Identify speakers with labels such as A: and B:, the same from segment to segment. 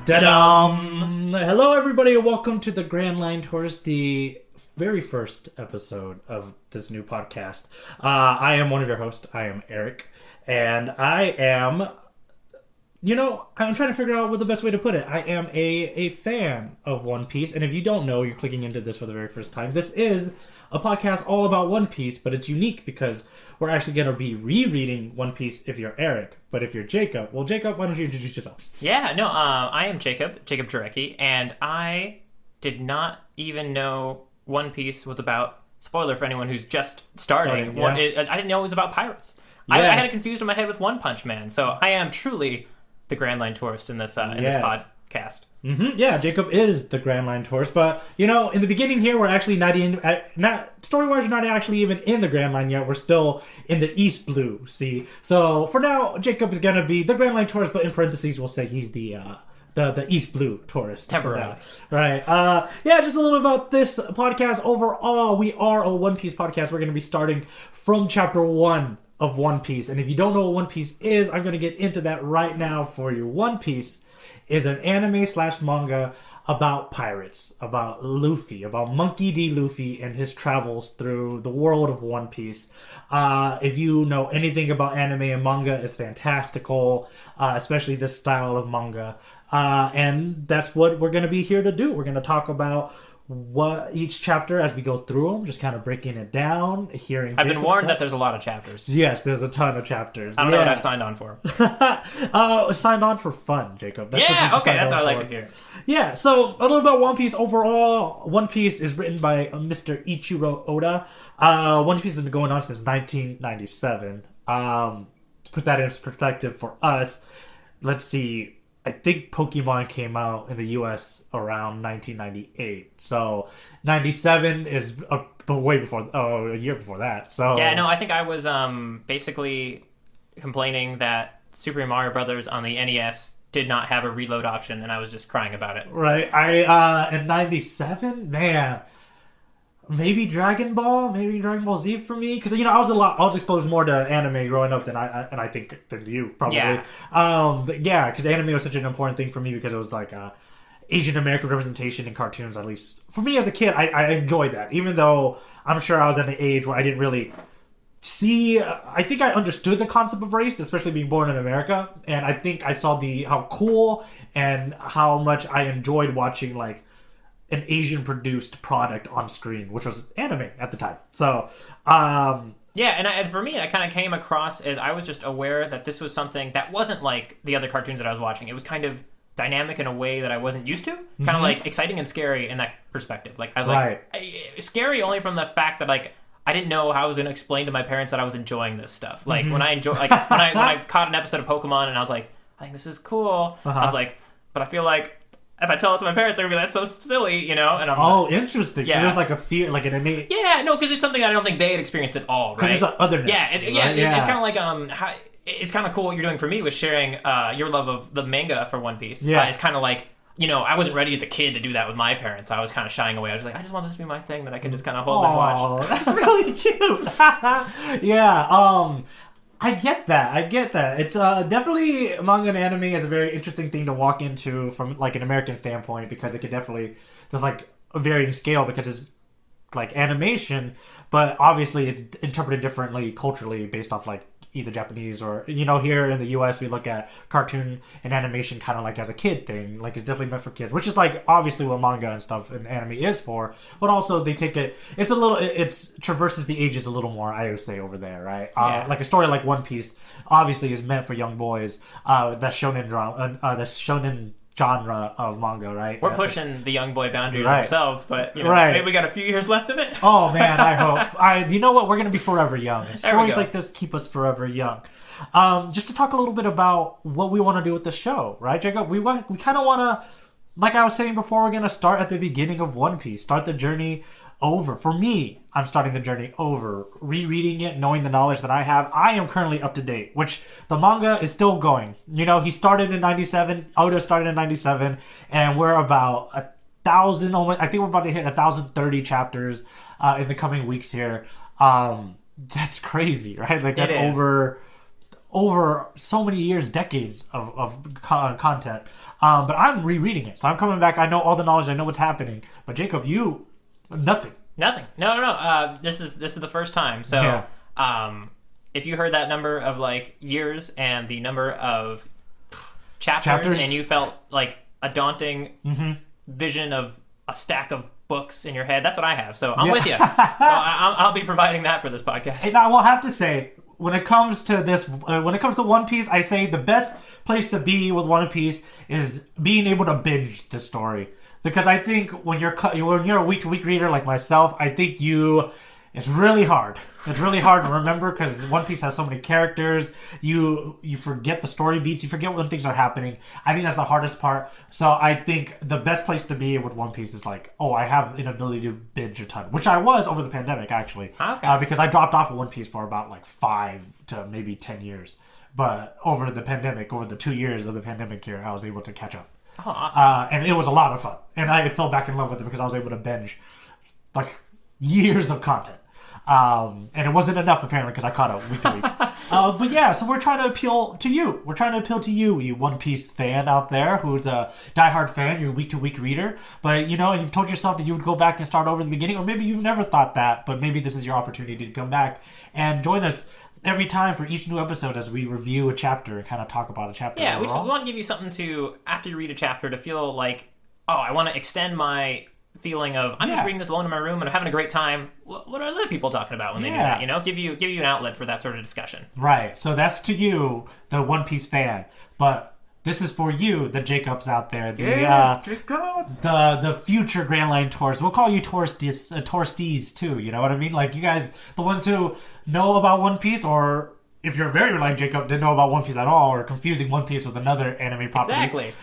A: Ta-dam! Hello, everybody, and welcome to the Grand Line Tourist, the very first episode of this new podcast. I am one of your hosts. I am Eric, and I am, I'm trying to figure out what the best way to put it. I am a fan of One Piece, and if you don't know, you're clicking into this for the very first time. This is a podcast all about One Piece, but it's unique because we're actually going to be rereading One Piece if you're Eric. But if you're Jacob, well, Jacob, why don't you introduce yourself?
B: I am Jacob Jarecki, and I did not even know One Piece was about, spoiler for anyone who's just starting, I didn't know it was about pirates. Yes. I had it confused in my head with One Punch Man, so I am truly the Grand Line Tourist in this podcast.
A: Mm-hmm. Yeah, Jacob is the Grand Line Tourist, but in the beginning here, we're actually not story-wise, we're not actually even in the Grand Line yet. We're still in the East Blue Sea. So for now, Jacob is gonna be the Grand Line Tourist, but in parentheses, we'll say he's the East Blue Tourist.
B: Temporarily.
A: Right. Just a little about this podcast. Overall, we are a One Piece podcast. We're gonna be starting from chapter 1 of One Piece, and if you don't know what One Piece is, I'm gonna get into that right now for you. One Piece is an anime/manga about pirates, about Luffy, about Monkey D. Luffy and his travels through the world of One Piece. If you know anything about anime and manga, it's fantastical, especially this style of manga. And that's what we're going to be here to do. We're going to talk about what each chapter as we go through them, just kind of breaking it down, hearing.
B: I've been warned that there's a lot of chapters.
A: Yes, there's a ton of chapters.
B: I don't know what I've signed on for.
A: Signed on for fun, Jacob.
B: That's what I like to hear.
A: Yeah, so a little about One Piece overall. One Piece is written by Mr. Eiichiro Oda. One Piece has been going on since 1997. To put that in perspective for us, let's see. I think Pokemon came out in the U.S. around 1998. So 97 is way before, a year before that. So
B: yeah, no, I think I was basically complaining that Super Mario Brothers on the NES did not have a reload option, and I was just crying about it.
A: Right. In 97, man. Maybe Dragon Ball Z for me, because I was exposed more to anime growing up than you probably.
B: Yeah.
A: Because anime was such an important thing for me because it was like Asian American representation in cartoons. At least for me as a kid, I enjoyed that, even though I'm sure I was at an age where I didn't really see. I think I understood the concept of race, especially being born in America, and I think I saw how cool and how much I enjoyed watching like an Asian produced product on screen, which was anime at the time. So,
B: and for me, I kind of came across as I was just aware that this was something that wasn't like the other cartoons that I was watching. It was kind of dynamic in a way that I wasn't used to. Kind of like exciting and scary in that perspective. Like I was like scary only from the fact that like I didn't know how I was going to explain to my parents that I was enjoying this stuff. Like when I when I caught an episode of Pokemon and I was like, I think this is cool. I was like, but I feel like if I tell it to my parents, they're going to be like, that's so silly, And I'm
A: interesting.
B: Yeah.
A: So there's like a fear, like an innate.
B: Yeah, no, because it's something I don't think they had experienced at all, right?
A: Because it's the otherness.
B: Yeah, it's kind of like it's kind of cool what you're doing for me with sharing your love of the manga for One Piece.
A: Yeah,
B: it's kind of like I wasn't ready as a kid to do that with my parents. I was kind of shying away. I was like, I just want this to be my thing that I can just kind of hold and watch.
A: Oh, that's really cute. Yeah. I get that. It's definitely manga and anime is a very interesting thing to walk into from like an American standpoint because it could definitely there's like a varying scale because it's like animation, but obviously it's interpreted differently culturally based off like either Japanese or here in the US we look at cartoon and animation kind of like as a kid thing, like it's definitely meant for kids, which is like obviously what manga and stuff and anime is for, but also they take it traverses the ages a little more, I would say, over there, right? Like a story like One Piece obviously is meant for young boys, that's shonen genre of manga, right?
B: We're pushing the young boy boundaries ourselves, but maybe we got a few years left of it.
A: Oh man, I hope. You know what? We're gonna be forever young. Stories like this keep us forever young. Just to talk a little bit about what we want to do with the show, right, Jacob? We kind of want to, like I was saying before, we're gonna start at the beginning of One Piece, start the journey over. For me, I'm starting the journey over, rereading it, knowing the knowledge that I have. I am currently up to date, which the manga is still going. He started in 97, Oda started in 97, and we're about 1,000, I think we're about to hit 1,030 chapters in the coming weeks here. That's crazy, right? Like that's over over so many years, decades of content. But I'm rereading it, so I'm coming back. I know all the knowledge. I know what's happening. But Jacob, you nothing.
B: Nothing. No. This is the first time. So, if you heard that number of like years and the number of chapters, and you felt like a daunting vision of a stack of books in your head, that's what I have. So I'm with you. So I'll be providing that for this podcast.
A: And I will have to say, when it comes to this, when it comes to One Piece, I say the best place to be with One Piece is being able to binge the story. Because I think when you're a week-to-week reader like myself, I think it's really hard. It's really hard to remember because One Piece has so many characters. You forget the story beats. You forget when things are happening. I think that's the hardest part. So I think the best place to be with One Piece is like, I have an ability to binge a ton, which I was over the pandemic actually.
B: Okay.
A: Because I dropped off of One Piece for about like 5 to maybe 10 years. But over the pandemic, over the 2 years of the pandemic here, I was able to catch up.
B: Oh, awesome.
A: And it was a lot of fun. And I fell back in love with it because I was able to binge like years of content. And it wasn't enough apparently because I caught up week to week. But yeah, so we're trying to appeal to you. We're trying to appeal to you One Piece fan out there who's a diehard fan, you're a week to week reader. But you've told yourself that you would go back and start over in the beginning, or maybe you've never thought that, but maybe this is your opportunity to come back and join us every time for each new episode as we review a chapter and kind of talk about a chapter.
B: Yeah, we want to give you something to, after you read a chapter, to feel like, I want to extend my feeling of I'm just reading this alone in my room and I'm having a great time. What are other people talking about when they do that? Give you an outlet for that sort of discussion. Right.
A: So that's to you, the One Piece fan. But this is for you, the Jacobs out there.
B: Jacobs.
A: The future Grand Line tourists. We'll call you touristies too. You know what I mean? Like you guys, the ones who know about One Piece, or if you're very like Jacob, didn't know about One Piece at all, or confusing One Piece with another anime property.
B: Exactly.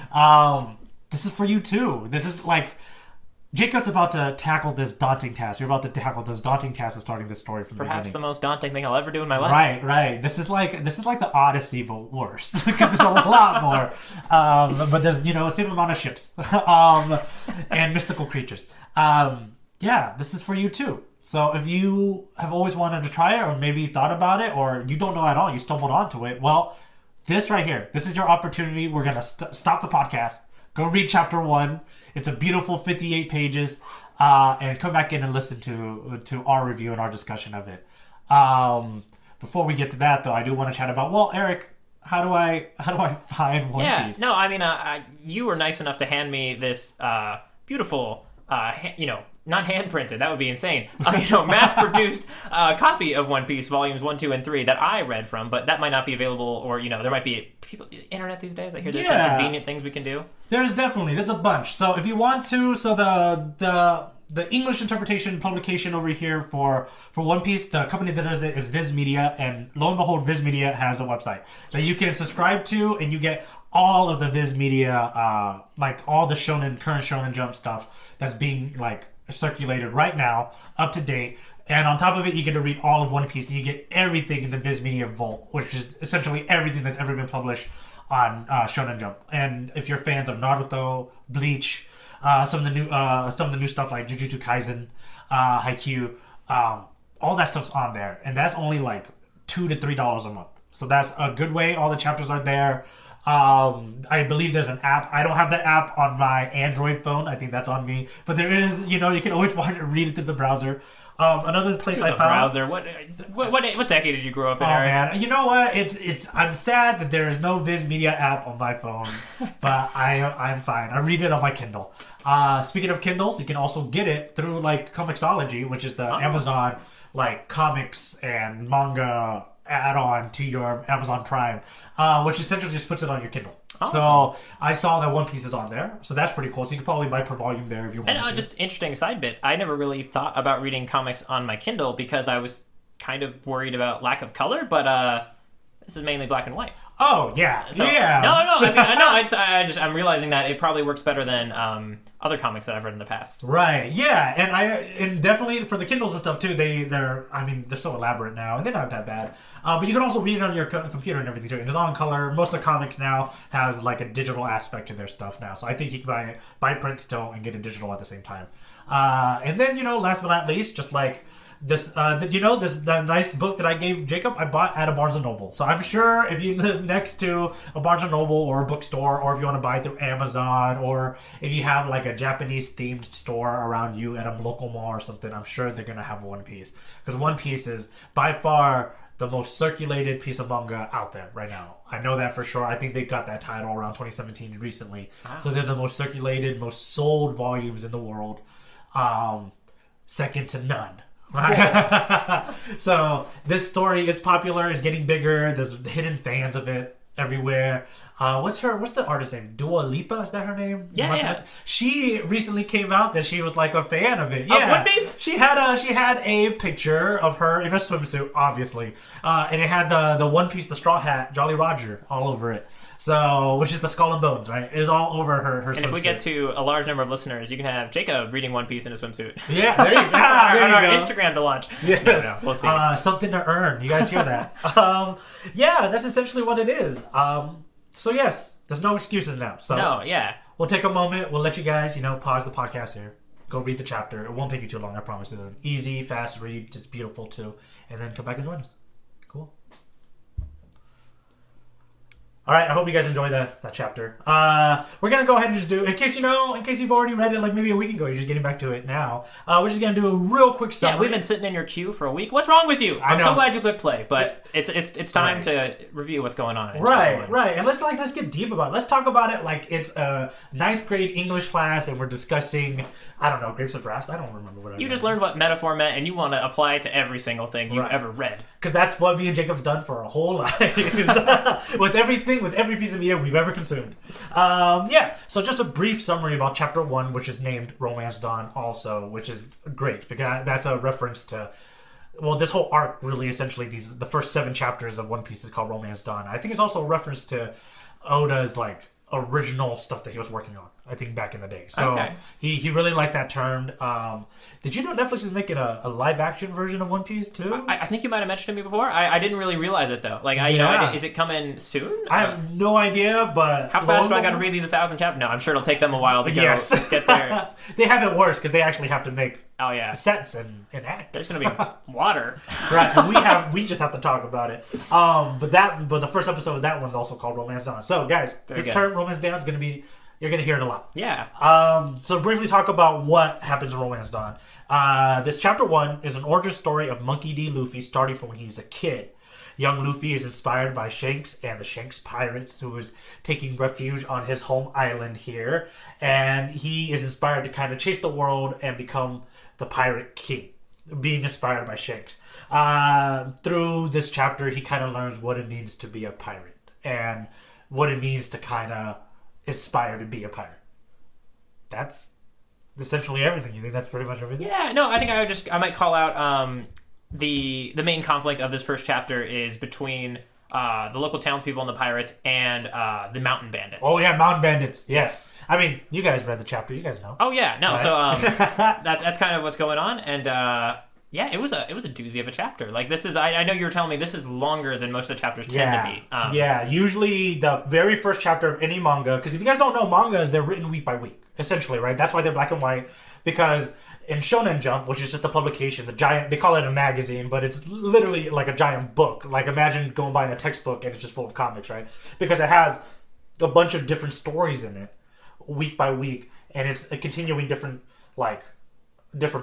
A: This is for you too. This is like Jacob's about to tackle this daunting task. You're about to tackle this daunting task of starting this story from the beginning.
B: Perhaps the most daunting thing I'll ever do in my life.
A: Right. This is like the Odyssey, but worse because there's a lot more. But there's the same amount of ships and mystical creatures. This is for you too. So if you have always wanted to try it, or maybe you thought about it, or you don't know at all, you stumbled onto it. Well, this right here, this is your opportunity. We're gonna stop the podcast. Go read chapter 1. It's a beautiful 58 pages, and come back in and listen to our review and our discussion of it. Before we get to that, though, I do want to chat about, Eric, how do I find One Piece?
B: No, I mean, you were nice enough to hand me this beautiful, not hand printed, that would be insane. Mass-produced copy of One Piece volumes 1, 2, and 3 that I read from, but that might not be available, or there might be internet these days. I hear there's some convenient things we can do.
A: There's a bunch. So if you want to, the English interpretation publication over here for One Piece, the company that does it is Viz Media, and lo and behold, Viz Media has a website that you can subscribe to, and you get all of the Viz Media, like all the current Shonen Jump stuff that's being circulated right now, up to date. And on top of it, you get to read all of One Piece, and you get everything in the Viz Media Vault, which is essentially everything that's ever been published on Shonen Jump. And if you're fans of Naruto, Bleach, some of the new stuff like Jujutsu Kaisen, Haikyuu, all that stuff's on there, and that's only $2 to $3 a month. So that's a good way. All the chapters are there. I believe there's an app. I don't have that app on my Android phone. I think that's on me. But there is, you can always read it through the browser. Another place I found.
B: Browser. What decade did you grow up in, Eric?
A: Man, you know what? I'm sad that there is no Viz Media app on my phone, but I'm fine. I read it on my Kindle. Speaking of Kindles, you can also get it through Comixology, which is the Amazon comics and manga add-on to your Amazon Prime, which essentially just puts it on your Kindle. Awesome. So I saw that One Piece is on there, so that's pretty cool. So you can probably buy per volume there if you want.
B: And just interesting side bit, I never really thought about reading comics on my Kindle because I was kind of worried about lack of color, but this is mainly black and white.
A: Oh yeah,
B: so,
A: yeah.
B: No. I'm realizing that it probably works better than other comics that I've read in the past.
A: Right. Yeah, and definitely for the Kindles and stuff too. They're so elaborate now, and they're not that bad. But you can also read it on your computer and everything too. And it's on color. Most of the comics now has a digital aspect to their stuff now. So I think you can buy print still and get it digital at the same time. And then last but not least, just the nice book that I gave Jacob, I bought at a Barnes & Noble. So I'm sure if you live next to a Barnes & Noble or a bookstore, or if you want to buy it through Amazon, or if you have like a Japanese themed store around you at a local mall or something, I'm sure they're going to have One Piece. Because One Piece is by far the most circulated piece of manga out there right now. I know that for sure. I think they got that title around 2017 recently. Wow. So they're the most circulated, most sold volumes in the world. Second to none. So this story is popular, it's getting bigger, there's hidden fans of it everywhere. What's the artist name? Dua Lipa, is that her name?
B: Yeah.
A: She recently came out that she was like a fan of it. Yeah.
B: Of One Piece?
A: She had a picture of her in a swimsuit, obviously. And it had the One Piece, the straw hat, Jolly Roger all over it. So, which is the skull and bones, right? It is all over her swimsuit.
B: And if we get to a large number of listeners, you can have Jacob reading One Piece in a swimsuit.
A: Yeah, there you go.
B: on our Instagram to launch.
A: Yes.
B: We'll see.
A: Something to earn. You guys hear that? Yeah, that's essentially what it is. So yes, there's no excuses now. So
B: no, yeah.
A: We'll take a moment. We'll let you guys, pause the podcast here. Go read the chapter. It won't take you too long, I promise. It's an easy, fast read. It's beautiful too. And then come back and join us. Cool. All right, I hope you guys enjoyed that chapter. We're going to go ahead and just do, in case you've already read it like maybe a week ago, you're just getting back to it now. We're just going to do a real quick summary.
B: Yeah, we've been sitting in your queue for a week. What's wrong with you? I'm so glad you clicked play, but it's time to review what's going on.
A: Right. And let's get deep about it. Let's talk about it like it's a 9th grade English class and we're discussing, I don't know, Grapes of Wrath? I don't remember what I
B: You just learned what metaphor meant and you want to apply it to every single thing you've ever read.
A: Because that's what me and Jacob's done for our whole lives. With every piece of media we've ever consumed. So just a brief summary about chapter 1, which is named Romance Dawn also, which is great because that's a reference to, well, this whole arc really essentially, the first 7 chapters of One Piece is called Romance Dawn. I think it's also a reference to Oda's like original stuff that he was working on, I think, back in the day. So he really liked that term. Did you know Netflix is making a live action version of One Piece too?
B: I think you might have mentioned to me before. I didn't really realize it though. Like, is it coming soon?
A: I have no idea, but
B: how fast do I got to read these 1,000 chapters? No, I'm sure it'll take them a while to get there.
A: They have it worse because they actually have to make sets and act.
B: There's gonna be water,
A: right? And we just have to talk about it. But the first episode of that one's also called Romance Dawn. So guys, this term Romance Dawn is gonna be. You're going to hear it a lot.
B: Yeah.
A: So briefly talk about what happens in Romance Dawn. This chapter 1 is an origin story of Monkey D. Luffy starting from when he's a kid. Young Luffy is inspired by Shanks and the Shanks Pirates, who is taking refuge on his home island here. And he is inspired to kind of chase the world and become the pirate king, being inspired by Shanks. Through this chapter, he kind of learns what it means to be a pirate and what it means to kind of aspire to be a pirate. That's essentially everything. You think that's pretty much everything?
B: Yeah, no, I think I might call out the main conflict of this first chapter is between the local townspeople and the pirates and the mountain bandits.
A: Oh yeah, mountain bandits. Yes. I mean, you guys read the chapter. You guys know.
B: Oh yeah, no. Right? So that's kind of what's going on, and yeah, it was a doozy of a chapter. Like this is, I know you were telling me this is longer than most of the chapters tend to be.
A: Yeah, usually the very first chapter of any manga, because if you guys don't know, mangas, they're written week by week, essentially, right? That's why they're black and white, because in Shonen Jump, which is just a publication, they call it a magazine, but it's literally like a giant book. Like imagine going buying a textbook and it's just full of comics, right? Because it has a bunch of different stories in it, week by week, and it's a continuing different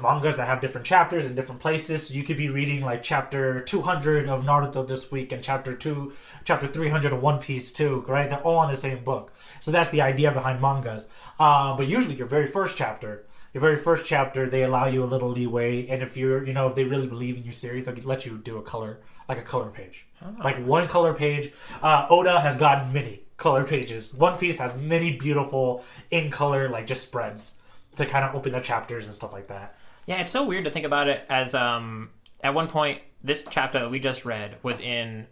A: mangas that have different chapters in different places. So you could be reading like chapter 200 of Naruto this week and chapter 300 of One Piece too, right? They're all on the same book. So that's the idea behind mangas. But usually your very first chapter, they allow you a little leeway. And if you're, if they really believe in your series, they'll let you do a color page. Like one color page. Oda has gotten many color pages. One Piece has many beautiful in color, like just spreads to kind of open the chapters and stuff like that.
B: Yeah, it's so weird to think about it as at one point this chapter that we just read was in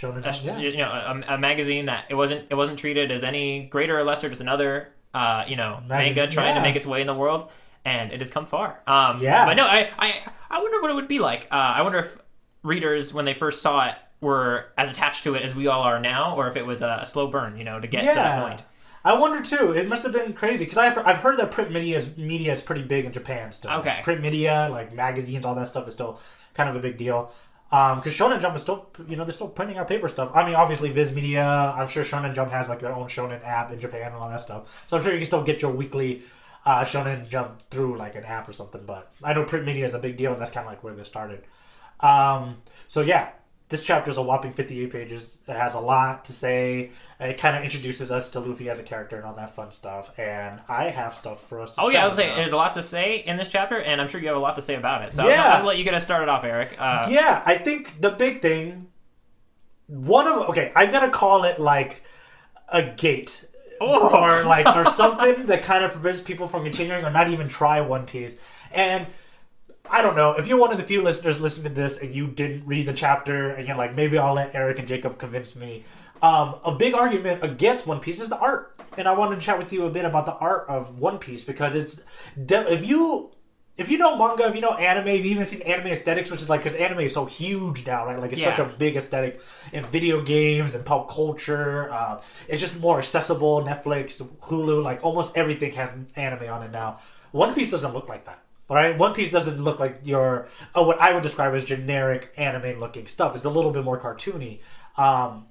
B: a magazine that it wasn't treated as any greater or lesser, just another manga trying to make its way in the world, and it has come far. But no, I wonder what it would be like. I wonder if readers when they first saw it were as attached to it as we all are now, or if it was a slow burn, to get to that point.
A: I wonder too. It must have been crazy because I've heard that print media is pretty big in Japan still.
B: Okay.
A: Print media, like magazines, all that stuff is still kind of a big deal. Because Shonen Jump is still, they're still printing out paper stuff. I mean, obviously Viz Media. I'm sure Shonen Jump has like their own Shonen app in Japan and all that stuff. So I'm sure you can still get your weekly Shonen Jump through like an app or something. But I know print media is a big deal, and that's kind of like where this started. So yeah. This chapter is a whopping 58 pages. It has a lot to say. It kind of introduces us to Luffy as a character and all that fun stuff. And I have stuff for us to
B: I was saying, there's a lot to say in this chapter, and I'm sure you have a lot to say about it. So I'll let you get us started off, Eric.
A: I think the big thing, I'm going to call it like a gate. Or something that kind of prevents people from continuing or not even try One Piece. And I don't know. If you're one of the few listeners listening to this and you didn't read the chapter and you're like, maybe I'll let Eric and Jacob convince me. A big argument against One Piece is the art. And I wanted to chat with you a bit about the art of One Piece because it's... If you know manga, if you know anime, you've even seen anime aesthetics, which is like... Because anime is so huge now, right? Like, it's such a big aesthetic in video games and pop culture. It's just more accessible. Netflix, Hulu, like almost everything has anime on it now. One Piece doesn't look like that. Right? One Piece doesn't look like what I would describe as generic anime-looking stuff. It's a little bit more cartoony,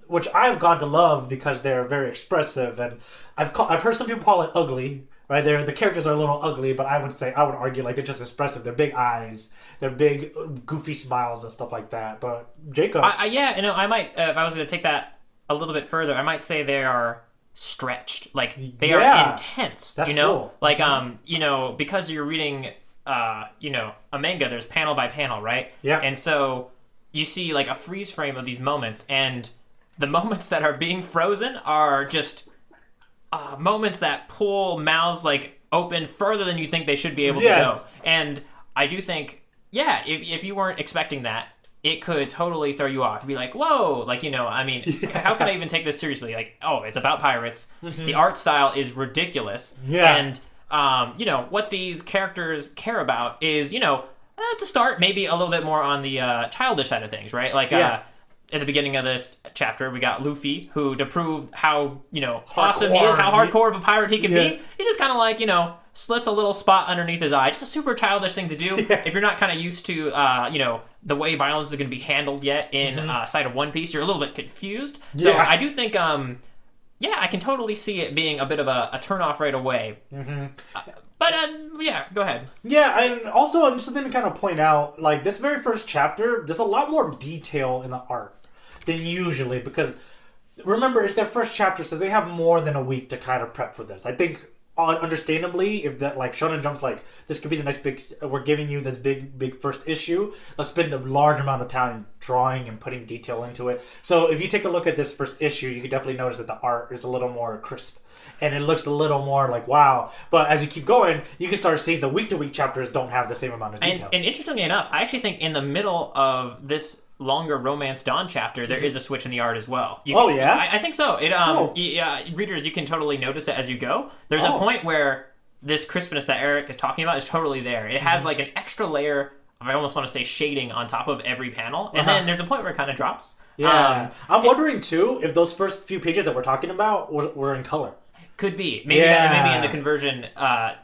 A: which I've gone to love because they're very expressive. And I've heard some people call it ugly. Right? The characters are a little ugly, but I would argue like they're just expressive. They're big eyes, they're big goofy smiles and stuff like that. But Jacob,
B: I might if I was going to take that a little bit further, I might say they are stretched. Like they are intense.
A: That's cool.
B: Like because you're reading. A manga, there's panel by panel, right?
A: Yeah.
B: And so you see like a freeze frame of these moments, and the moments that are being frozen are just moments that pull mouths like open further than you think they should be able to go. And I do think, if you weren't expecting that, it could totally throw you off. Be like, whoa, like, how can I even take this seriously? Like, oh, it's about pirates. Mm-hmm. The art style is ridiculous.
A: Yeah.
B: And what these characters care about is, to start, maybe a little bit more on the childish side of things, right? Like, at the beginning of this chapter, we got Luffy, who, to prove how, awesome he is, how hardcore of a pirate he can be, he just kind of like, slits a little spot underneath his eye. Just a super childish thing to do. Yeah. If you're not kind of used to, the way violence is going to be handled yet in side of One Piece, you're a little bit confused. So I do think... I can totally see it being a bit of a turn-off right away. Mm-hmm. Go ahead. Yeah,
A: and also something to kind of point out, like, this very first chapter, there's a lot more detail in the art than usually, because, remember, it's their first chapter, so they have more than a week to kind of prep for this. I think, understandably, if that, like, Shonen Jump's like, this could be the next big, we're giving you this big first issue, let's spend a large amount of time drawing and putting detail into it. So if you take a look at this first issue, you can definitely notice that the art is a little more crisp. And it looks a little more like, wow. But as you keep going, you can start seeing the week-to-week chapters don't have the same amount of detail.
B: And interestingly enough, I actually think in the middle of this longer Romance Dawn chapter, there is a switch in the art as well. I think so. Readers, you can totally notice it as you go. There's a point where this crispness that Eric is talking about is totally there. It has like an extra layer of, I almost want to say, shading on top of every panel. And then there's a point where it kind of drops.
A: Yeah. I'm wondering, too, if those first few pages that we're talking about were in color.
B: Could be. Maybe in the conversion,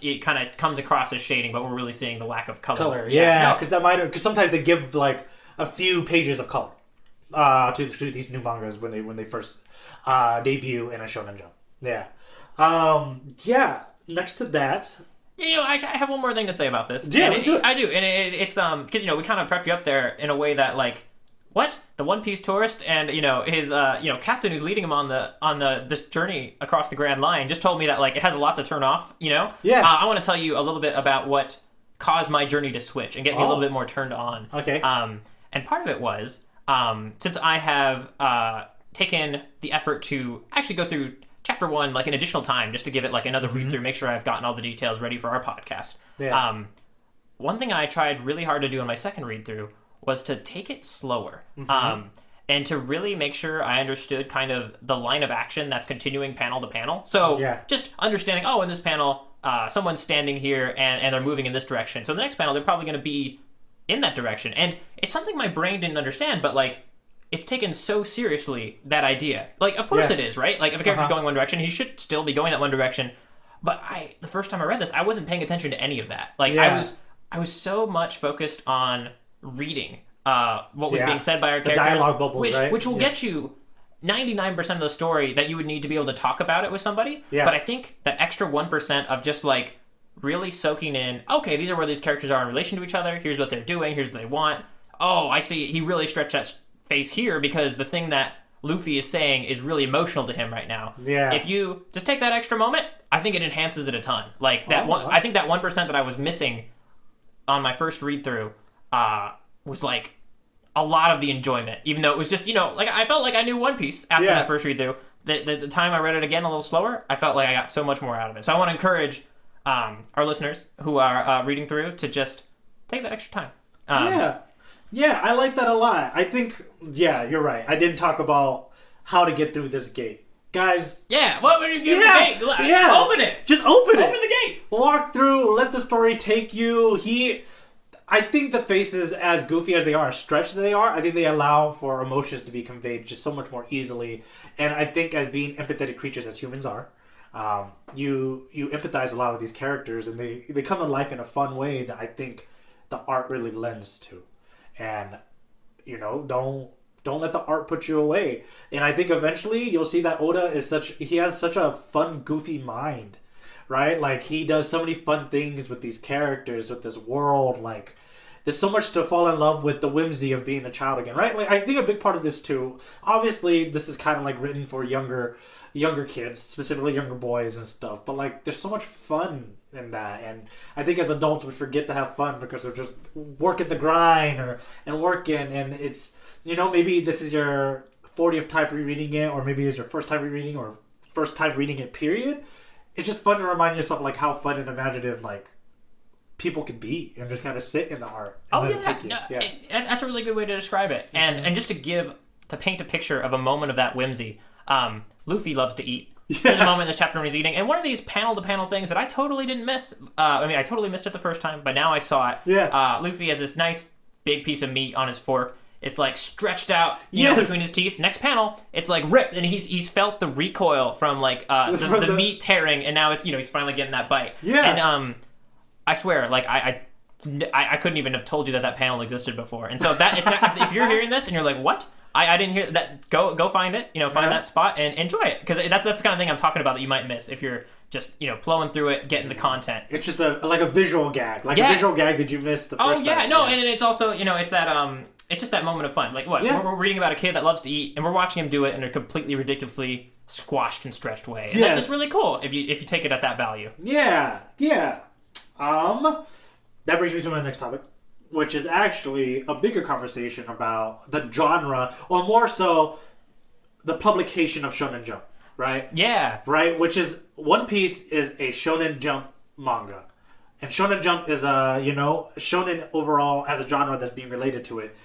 B: it kind of comes across as shading, but we're really seeing the lack of color.
A: Because sometimes they give like a few pages of color to these new mangas when they first debut in a Shonen Jump. Yeah. Next to that,
B: actually, I have one more thing to say about this.
A: Yeah, let's do it.
B: I do, and it's because we kind of prepped you up there in a way that like. What? The One Piece tourist and his captain who's leading him on this journey across the Grand Line just told me that like it has a lot to turn off.
A: Yeah.
B: I want to tell you a little bit about what caused my journey to switch and get me a little bit more turned on.
A: Okay.
B: And part of it was since I have taken the effort to actually go through chapter 1 like an additional time just to give it like another read through, make sure I've gotten all the details ready for our podcast.
A: Yeah.
B: One thing I tried really hard to do in my second read through was to take it slower and to really make sure I understood kind of the line of action that's continuing panel to panel. So just understanding, in this panel, someone's standing here and they're moving in this direction. So in the next panel, they're probably going to be in that direction. And it's something my brain didn't understand, but like it's taken so seriously, that idea. Like, of course it is, right? Like, if a character's going one direction, he should still be going that one direction. But the first time I read this, I wasn't paying attention to any of that. Like, I was so much focused on reading what was being said by our characters.
A: Dialogue bubbles,
B: which will get you 99% of the story that you would need to be able to talk about it with somebody.
A: Yeah.
B: But I think that extra 1% of just, like, really soaking in, okay, these are where these characters are in relation to each other. Here's what they're doing. Here's what they want. Oh, I see. He really stretched that face here because the thing that Luffy is saying is really emotional to him right now.
A: Yeah.
B: If you just take that extra moment, I think it enhances it a ton. Like, that I think that 1% that I was missing on my first read-through was, like, a lot of the enjoyment. Even though it was just, like, I felt like I knew One Piece after that first read-through. The time I read it again a little slower, I felt like I got so much more out of it. So I want to encourage our listeners who are reading through to just take that extra time.
A: Yeah, I like that a lot. I think, you're right. I didn't talk about how to get through this gate. Guys.
B: Yeah, what would you give the gate? Open it.
A: Just open it.
B: Open the gate.
A: Walk through, let the story take you. I think the faces, as goofy as they are, as stretched as they are, I think they allow for emotions to be conveyed just so much more easily. And I think as being empathetic creatures as humans are, you empathize a lot with these characters, and they come to life in a fun way that I think the art really lends to. And, don't let the art put you away. And I think eventually you'll see that Oda he has such a fun, goofy mind, right? Like, he does so many fun things with these characters, with this world. Like, there's so much to fall in love with the whimsy of being a child again, right? Like, I think a big part of this too, obviously this is kind of like written for younger kids, specifically younger boys and stuff, but like, there's so much fun in that. And I think as adults we forget to have fun because we're just working the grind and working, and it's, maybe this is your 40th time rereading it, or maybe it's your first time rereading, or first time reading it, period. It's just fun to remind yourself, like, how fun and imaginative, like, people can be, and just kind of sit in the art.
B: That's a really good way to describe it. And just to paint a picture of a moment of that whimsy, Luffy loves to eat. There's a moment in this chapter when he's eating, and one of these panel-to-panel things that I totally didn't miss. I totally missed it the first time, but now I saw it.
A: Yeah.
B: Luffy has this nice big piece of meat on his fork. It's like stretched out, between his teeth. Next panel, it's like ripped, and he's felt the recoil from like the meat tearing, and now it's he's finally getting that bite.
A: Yeah.
B: And I swear, like I couldn't even have told you that panel existed before. And so if you're hearing this and you're like, what? I didn't hear that. Go find it. Find that spot and enjoy it, because that's the kind of thing I'm talking about that you might miss if you're just plowing through it, getting the content.
A: It's just a visual gag, a visual gag that you missed the first time.
B: And it's also it's that it's just that moment of fun. Like what we're reading about a kid that loves to eat, and we're watching him do it in a completely ridiculously squashed and stretched way, and that's just really cool if you take it at that value.
A: Yeah. That brings me to my next topic, which is actually a bigger conversation about the genre, or more so, the publication of Shonen Jump, right?
B: Yeah.
A: Right, which is, One Piece is a Shonen Jump manga. And Shonen Jump is Shonen overall as a genre that's being related to it.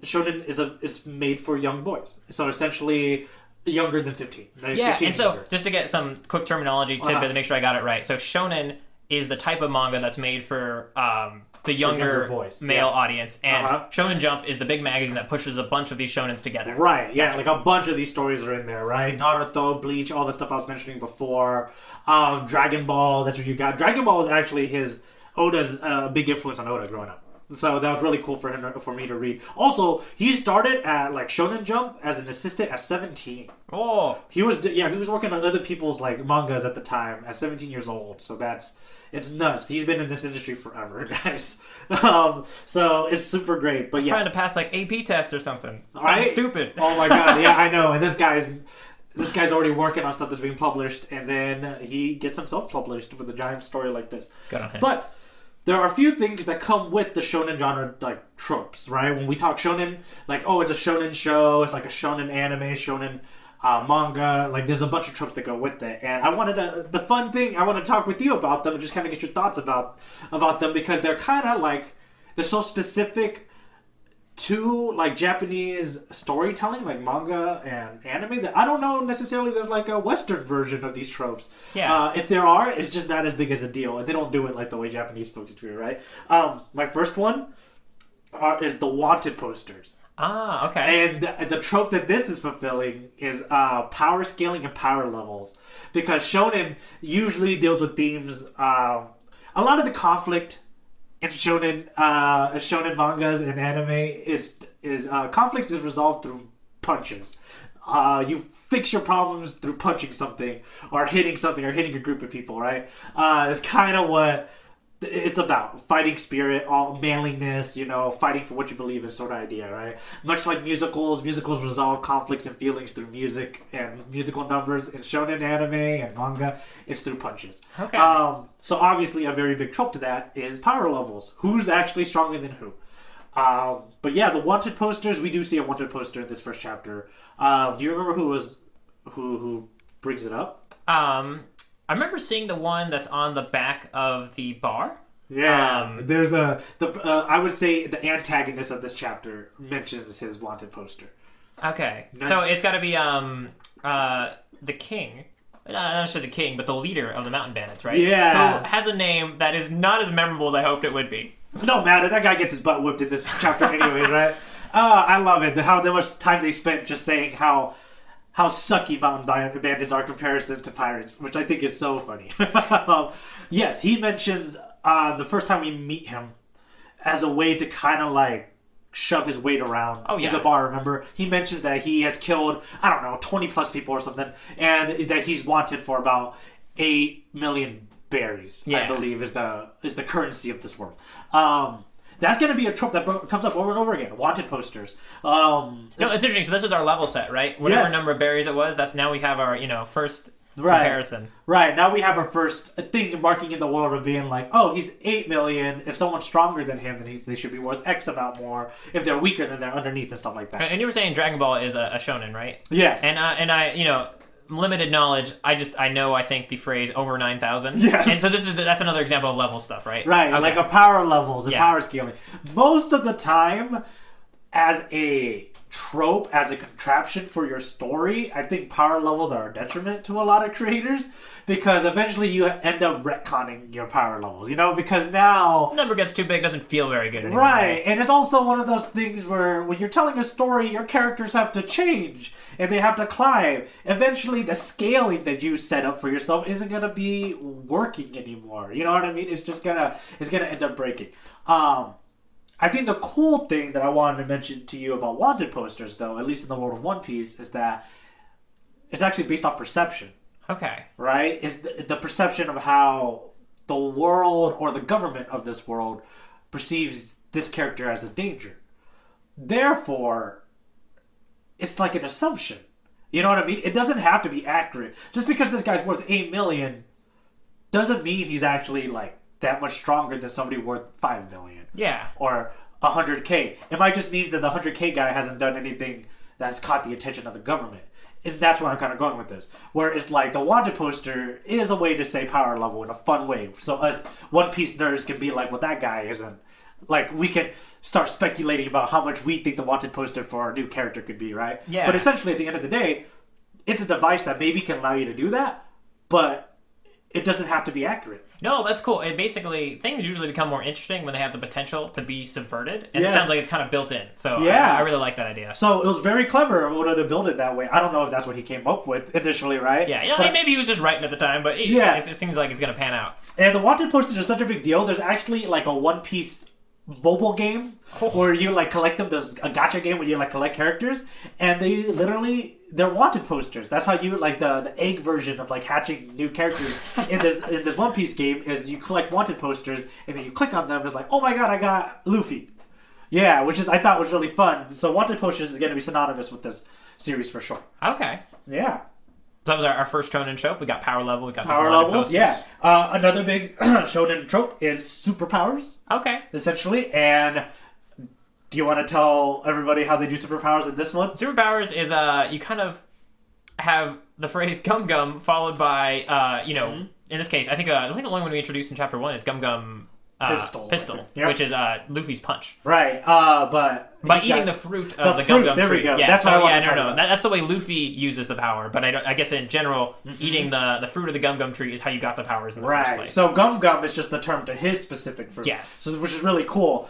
A: Shonen is made for young boys. So essentially younger than 15.
B: Yeah,
A: 15
B: and so
A: younger.
B: Just to get some quick terminology tidbit to make sure I got it right. So Shonen is the type of manga that's made for the younger
A: boys.
B: male audience, and Shonen Jump is the big magazine that pushes a bunch of these shonens together.
A: Right, yeah, like a bunch of these stories are in there, right? Naruto, Bleach, all the stuff I was mentioning before. Dragon Ball, that's what you got. Dragon Ball is actually Oda's big influence on Oda growing up. So that was really cool for me to read. Also, he started at like Shonen Jump as an assistant at 17.
B: Oh,
A: he was working on other people's like mangas at the time at 17 years old. So it's nuts. He's been in this industry forever, guys. So it's super great. But
B: trying to pass like AP tests or something.
A: Right?
B: Stupid.
A: Oh my god, yeah, I know. And this guy's already working on stuff that's being published, and then he gets himself published with a giant story like this.
B: Good on him.
A: But there are a few things that come with the shonen genre, like tropes, right? When we talk shonen, like, oh, it's a shonen show, it's like a shonen anime, shonen manga, like there's a bunch of tropes that go with it. And I wanted to talk with you about them and just kind of get your thoughts about them, because they're kind of like, they're so specific to like Japanese storytelling, like manga and anime, that I don't know necessarily there's like a Western version of these tropes.
B: Yeah.
A: If there are, it's just not as big as a deal, and they don't do it like the way Japanese folks do, right? My first one is the wanted posters.
B: Okay.
A: And the trope that this is fulfilling is power scaling and power levels. Because shonen usually deals with themes. A lot of the conflict in shonen mangas and anime is conflict is resolved through punches. You fix your problems through punching something or hitting a group of people, right? It's kind of what it's about. Fighting spirit, all manliness, fighting for what you believe in sort of idea, right? Much like musicals resolve conflicts and feelings through music and musical numbers. In shonen anime and manga, it's through punches.
B: Okay.
A: So obviously a very big trope to that is power levels. Who's actually stronger than who? But yeah, the wanted posters, we do see a wanted poster in this first chapter. Do you remember who brings it up?
B: I remember seeing the one that's on the back of the bar.
A: Yeah, there's I would say the antagonist of this chapter mentions his wanted poster.
B: Okay, so it's got to be the king. Not necessarily the king, but the leader of the Mountain Bandits, right?
A: Yeah.
B: Who has a name that is not as memorable as I hoped it would be.
A: No matter, that guy gets his butt whipped in this chapter anyways, right? I love it. How much time they spent just saying how sucky Mountain Bandits are in comparison to pirates, which I think is so funny. Yes, he mentions the first time we meet him as a way to kind of like shove his weight around in the bar, remember? He mentions that he has killed, 20 plus people or something, and that he's wanted for about 8 million berries, I believe, is the currency of this world. That's going to be a trope that comes up over and over again. Wanted posters. No,
B: it's interesting. So this is our level set, right? Whatever number of berries it was, that now we have our first comparison.
A: Right. Now we have our first thing marking in the world of being like, oh, he's 8 million. If someone's stronger than him, then they should be worth X amount more. If they're weaker, then they're underneath and stuff like that.
B: And you were saying Dragon Ball is a shonen, right?
A: Yes.
B: And I limited knowledge. I think the phrase over 9,000.
A: Yes.
B: And so that's another example of level stuff, right?
A: Right. Okay. Like a power levels and power scaling. Most of the time, as a trope, as a contraption for your story, I think power levels are a detriment to a lot of creators because eventually you end up retconning your power levels, because now
B: number gets too big, doesn't feel very good anymore.
A: Right, and it's also one of those things where when you're telling a story, your characters have to change and they have to climb. Eventually the scaling that you set up for yourself isn't going to be working anymore. You know what I mean? It's gonna end up breaking. I think the cool thing that I wanted to mention to you about wanted posters, though, at least in the world of One Piece, is that it's actually based off perception.
B: Okay.
A: Right? It's the perception of how the world or the government of this world perceives this character as a danger. Therefore, it's like an assumption. You know what I mean? It doesn't have to be accurate. Just because this guy's worth 8 million doesn't mean he's actually like that much stronger than somebody worth 5 million.
B: Yeah.
A: Or 100K. It might just mean that the 100K guy hasn't done anything that's caught the attention of the government. And that's where I'm kind of going with this. Where it's like the wanted poster is a way to say power level in a fun way. So us One Piece nerds can be like, well, that guy isn't. Like, we can start speculating about how much we think the wanted poster for our new character could be, right?
B: Yeah.
A: But essentially, at the end of the day, it's a device that maybe can allow you to do that, but it doesn't have to be accurate.
B: No, that's cool. It basically, things usually become more interesting when they have the potential to be subverted. And it sounds like it's kind of built in. So I really like that idea.
A: So it was very clever of Oda to build it that way. I don't know if that's what he came up with initially, right?
B: Yeah, maybe he was just writing at the time, but it seems like it's going to pan out.
A: And the wanted posters are such a big deal. There's actually like a One Piece mobile game where you like collect them. There's a gacha game where you like collect characters, and they're wanted posters. That's how you like the egg version of like hatching new characters in this One Piece game is you collect wanted posters and then you click on them. And it's like, oh my god, I got Luffy. Yeah, which I thought was really fun. So wanted posters is going to be synonymous with this series for sure.
B: Okay.
A: Yeah.
B: So that was our first shonen trope. We got power level. We got
A: power levels. Yeah. Another big shonen trope is superpowers.
B: Okay.
A: Essentially, and do you want to tell everybody how they do superpowers in this one?
B: Superpowers is you kind of have the phrase "gum gum" followed by in this case, I think the only one we introduced in chapter 1 is Gum Gum. Pistol,
A: Yep.
B: which is Luffy's punch.
A: Right, but
B: By eating the fruit of the Gum Gum
A: there
B: tree.
A: we go.
B: Yeah,
A: That's
B: so,
A: what I
B: yeah, no. That's the way Luffy uses the power. But I guess in general, eating the fruit of the Gum Gum tree is how you got the powers in the first place.
A: So Gum Gum is just the term to his specific fruit.
B: Yes.
A: So, which is really cool.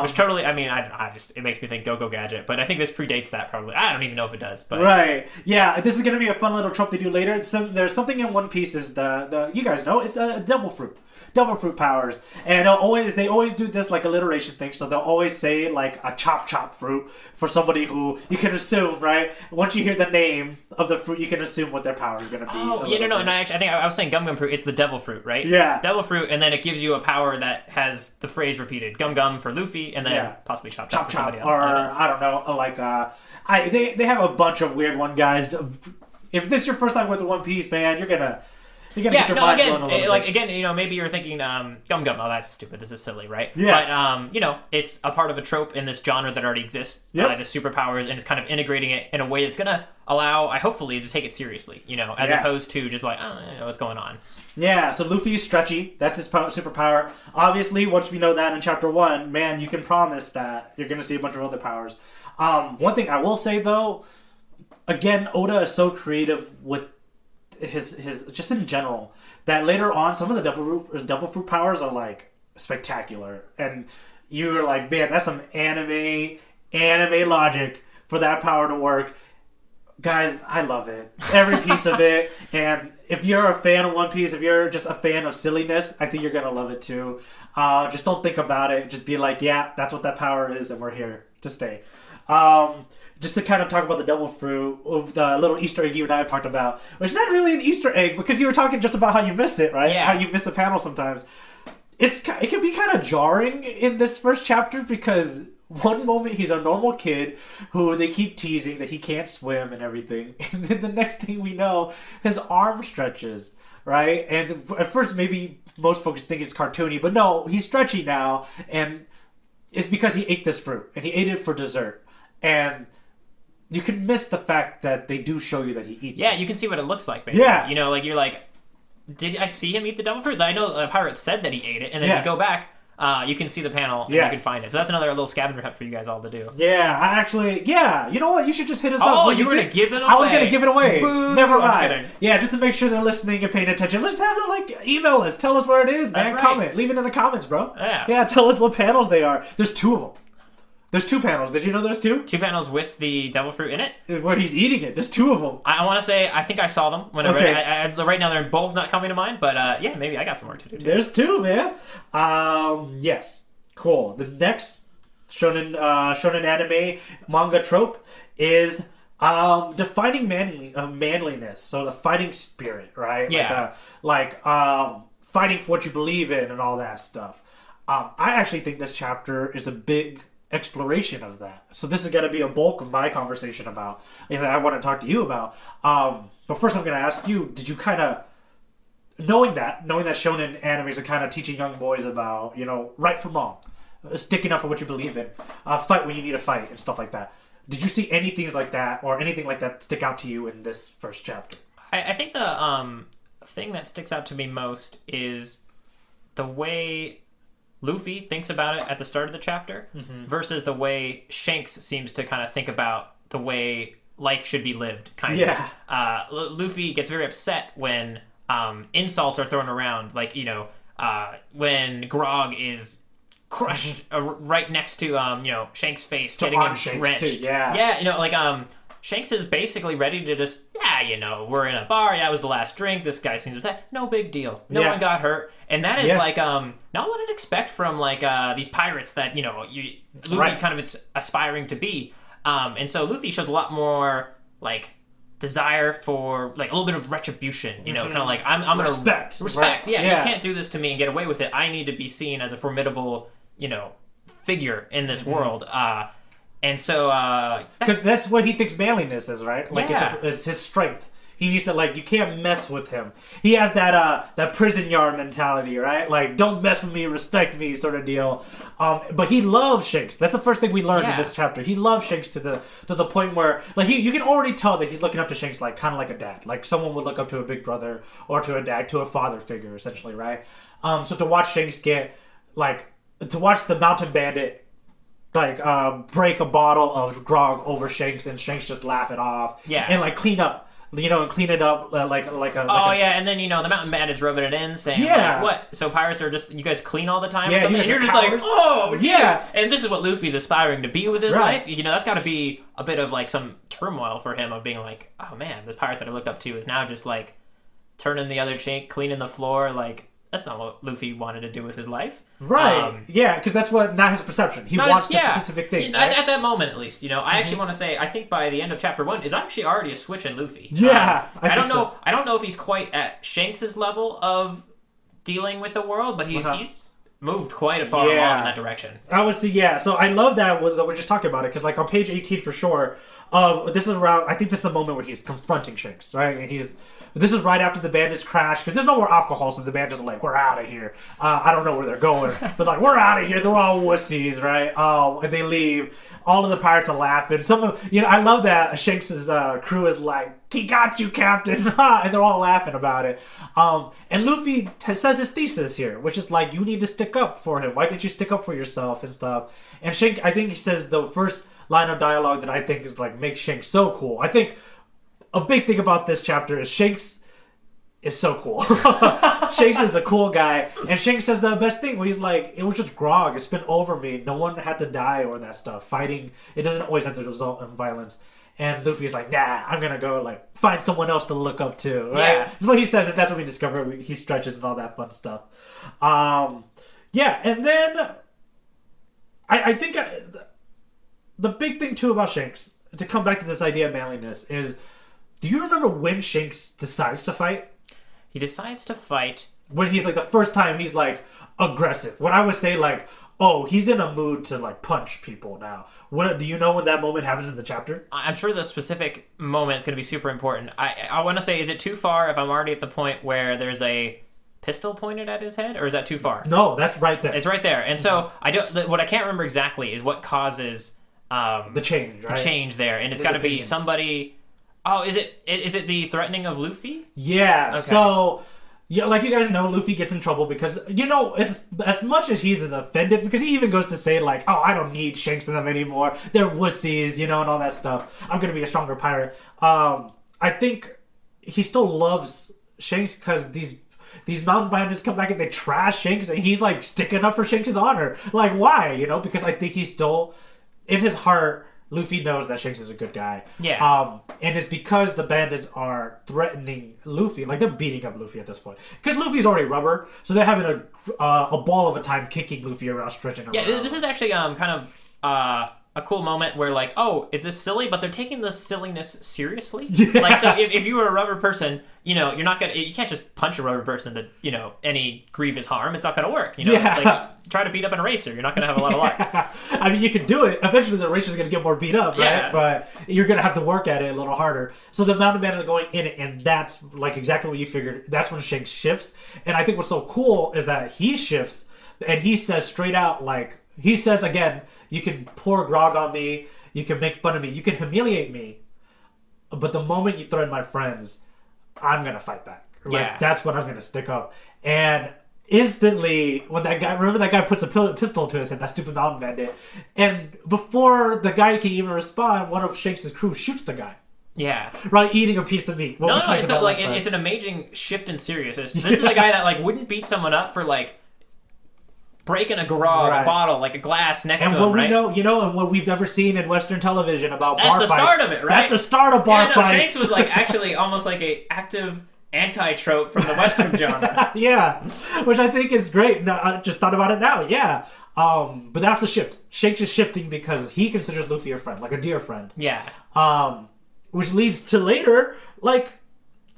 B: Which totally, I mean, I just, it makes me think Go-Go Gadget. But I think this predates that probably. I don't even know if it does. But
A: Right. Yeah, this is going to be a fun little trope they do later. There's something in One Piece is the you guys know, it's a devil fruit. Devil fruit powers, and they always do this like alliteration thing. So they'll always say like a chop fruit for somebody who you can assume, right? Once you hear the name of the fruit, you can assume what their power is going to be.
B: Oh yeah, no. And I think I was saying Gum Gum fruit. It's the devil fruit, right?
A: Yeah,
B: devil fruit, and then it gives you a power that has the phrase repeated: Gum Gum for Luffy, and then possibly Chop for somebody else.
A: Or I don't know, like they have a bunch of weird one guys. If this is your first time with the One Piece, man, you're gonna get your mind blown a little bit.
B: Again, maybe you're thinking Gum Gum. Oh, that's stupid. This is silly, right?
A: Yeah.
B: But it's a part of a trope in this genre that already exists. The superpowers, and it's kind of integrating it in a way that's gonna allow, hopefully, to take it seriously. As opposed to just like, I don't know what's going on.
A: Yeah. So Luffy is stretchy. That's his superpower. Obviously, once we know that in Chapter 1, man, you can promise that you're gonna see a bunch of other powers. One thing I will say though, again, Oda is so creative with his just in general that later on some of the devil fruit powers are like spectacular, and you're like, man, that's some anime logic for that power to work. Guys, I love it, every piece of it. And if you're a fan of One Piece, if you're just a fan of silliness, I think you're gonna love it too. Just don't think about it, just be like, yeah, that's what that power is, and we're here to stay. Just to kind of talk about the devil fruit, of the little Easter egg you and I have talked about, which is not really an Easter egg because you were talking just about how you miss it, right?
B: Yeah.
A: How you miss a panel sometimes. It can be kind of jarring in this first chapter because one moment he's a normal kid who they keep teasing that he can't swim and everything, and then the next thing we know, his arm stretches, right? And at first maybe most folks think it's cartoony, but no, he's stretchy now, and it's because he ate this fruit, and he ate it for dessert. And you can miss the fact that they do show you that he eats it.
B: You can see what it looks like, basically.
A: Yeah.
B: You're like, did I see him eat the devil fruit? I know the pirate said that he ate it, and then you go back, you can see the panel, and you can find it. So that's another little scavenger hunt for you guys all to do.
A: Yeah, you know what? You should just hit us up.
B: Oh, you were going to give it away?
A: I was going to give it away.
B: Boo.
A: Never
B: I'm
A: mind.
B: kidding.
A: Yeah, just to make sure they're listening and paying attention. Let's have them, email us. Tell us where it is, man.
B: That's right.
A: Comment. Leave it in the comments, bro.
B: Yeah,
A: tell us what panels they are. There's 2 of them. There's 2 panels. Did you know there's 2?
B: 2 panels with the devil fruit in it?
A: Where he's eating it. There's 2 of them.
B: I want to say, I think I saw them. Whenever right now, they're both not coming to mind, but maybe I got some work to do too.
A: There's 2, man. Yes. Cool. The next shonen anime manga trope is defining manliness. So the fighting spirit, right?
B: Yeah.
A: Fighting for what you believe in and all that stuff. I actually think this chapter is a big exploration of that. So this is going to be a bulk of my conversation about, and I want to talk to you about. But first I'm going to ask you, did you kind of, knowing that shonen animes are kind of teaching young boys about, right from wrong, sticking up for what you believe in, fight when you need to fight and stuff like that. Did you see anything like that or anything like that stick out to you in this first chapter?
B: I think the thing that sticks out to me most is the way Luffy thinks about it at the start of the chapter versus the way Shanks seems to kind of think about the way life should be lived, kind of. Luffy gets very upset when insults are thrown around, like, when Grog is crushed right next to, Shanks' face, getting him drenched. Shanks is basically ready to just, we're in a bar, it was the last drink, this guy seems upset, no big deal, no one got hurt. And that is not what I'd expect from these pirates that, Luffy kind of aspiring to be. And so Luffy shows a lot more desire for a little bit of retribution, kind of like I'm gonna respect. Right. You can't do this to me and get away with it. I need to be seen as a formidable, figure in this world. And so,
A: because that's what he thinks manliness is, right? It's his strength. He needs to, you can't mess with him. He has that prison yard mentality, right? Don't mess with me, respect me, sort of deal. But he loves Shanks. That's the first thing we learned in this chapter. He loves Shanks to the point where, you can already tell that he's looking up to Shanks, kind of like a dad. Like someone would look up to a big brother or to a dad, to a father figure, essentially, right? So to watch Shanks to watch the mountain bandit break a bottle of grog over Shanks, and Shanks just laugh it off.
B: Yeah.
A: And like clean up. And clean it up
B: yeah, and then the mountain bandits rubbing it in, saying like, "What? So pirates are just you guys clean all the time or something?" And you're just
A: cowards.
B: like, "Oh, geez.
A: Yeah."
B: And this is what Luffy's aspiring to be with his life. That's got to be a bit of like some turmoil for him of being like, "Oh man, this pirate that I looked up to is now just like turning the other cheek, cleaning the floor." Like that's not what Luffy wanted to do with his life,
A: right? Because that's not his perception. He wants the specific thing.
B: At that moment, at least, I actually want to say I think by the end of chapter 1 is actually already a switch in Luffy.
A: Yeah,
B: I don't know. I don't know if he's quite at Shanks's level of dealing with the world, but he's moved quite a far along in that direction.
A: I would say So I love that we're just talking about it because like on page 18 for sure. This is around. I think this is the moment where he's confronting Shanks, right? And this is right after the bandits crash because there's no more alcohol, so the bandits are like, "We're out of here." I don't know where they're going, but like, "We're out of here." They're all wussies, right? And they leave. All of the pirates are laughing. I love that Shanks' crew is like, "He got you, Captain," and they're all laughing about it. And Luffy says his thesis here, which is like, you need to stick up for him. Why did you stick up for yourself and stuff? And Shanks, I think he says the first line of dialogue that I think is like makes Shanks so cool. I think a big thing about this chapter is Shanks is so cool. Shanks is a cool guy, and Shanks says the best thing where he's like, "It was just grog. It spilled over me. No one had to die or that stuff. Fighting, it doesn't always have to result in violence." And Luffy is like, "Nah, I'm gonna go like find someone else to look up to." Right? Yeah, that's what he says, and that's when we discover he stretches and all that fun stuff. And then I think. The big thing, too, about Shanks, to come back to this idea of manliness, is... Do you remember when Shanks decides to fight?
B: He decides to fight...
A: When he's, like, the first time he's, like, aggressive. When I would say, like, oh, he's in a mood to, like, punch people now. Do you know when that moment happens in the chapter?
B: I'm sure the specific moment is going to be super important. I want to say, is it too far if I'm already at the point where there's a pistol pointed at his head? Or is that too far?
A: No, that's right there.
B: It's right there. And so, what I can't remember exactly is what causes...
A: the change, right?
B: The change there, and it's got to be somebody. Oh, is it the threatening of Luffy?
A: Yeah. Okay. So, like you guys know, Luffy gets in trouble because as much as he's offended, because he even goes to say like, "Oh, I don't need Shanks and them anymore. They're wussies," and all that stuff. I'm gonna be a stronger pirate. I think he still loves Shanks because these mountain bandits come back and they trash Shanks, and he's like sticking up for Shanks' honor. Like, why? Because I think he's still. In his heart, Luffy knows that Shanks is a good guy.
B: Yeah.
A: And it's because the bandits are threatening Luffy. Like, they're beating up Luffy at this point. Because Luffy's already rubber, so they're having a ball of a time kicking Luffy around, stretching around.
B: Yeah, this is actually kind of a cool moment where, like, oh, is this silly? But they're taking the silliness seriously. Yeah. Like, so if you were a rubber person, you can't just punch a rubber person to, any grievous harm. It's not going to work.
A: Yeah.
B: It's like, try to beat up an eraser. You're not going to have a lot of luck.
A: I mean, you can do it. Eventually, the eraser's going to get more beat up, right?
B: Yeah.
A: But you're going to have to work at it a little harder. So the mountain bandits are going in it, and that's like exactly what you figured. That's when Shanks shifts. And I think what's so cool is that he shifts, and he says straight out, like, he says again, you can pour grog on me, you can make fun of me, you can humiliate me, but the moment you threaten my friends, I'm going to fight back. Like, that's when I'm going to stick up. And instantly, when that guy puts a pistol to his head, that stupid mountain bandit, and before the guy can even respond, one of Shanks' crew shoots the guy.
B: Yeah.
A: Right, eating a piece of meat.
B: It's an amazing shift in seriousness. This is the guy that, like, wouldn't beat someone up for, like, breaking a grog, a bottle, like a glass next to him,
A: right? And what we've never seen in Western television about bar fights.
B: That's the start of it, right?
A: That's the start of bar fights.
B: Shanks was, like, actually almost like a active anti-trope from the Western genre.
A: Yeah, which I think is great. No, I just thought about it now. Yeah. But that's the shift. Shanks is shifting because he considers Luffy a friend, like a dear friend.
B: Yeah.
A: Which leads to later, like,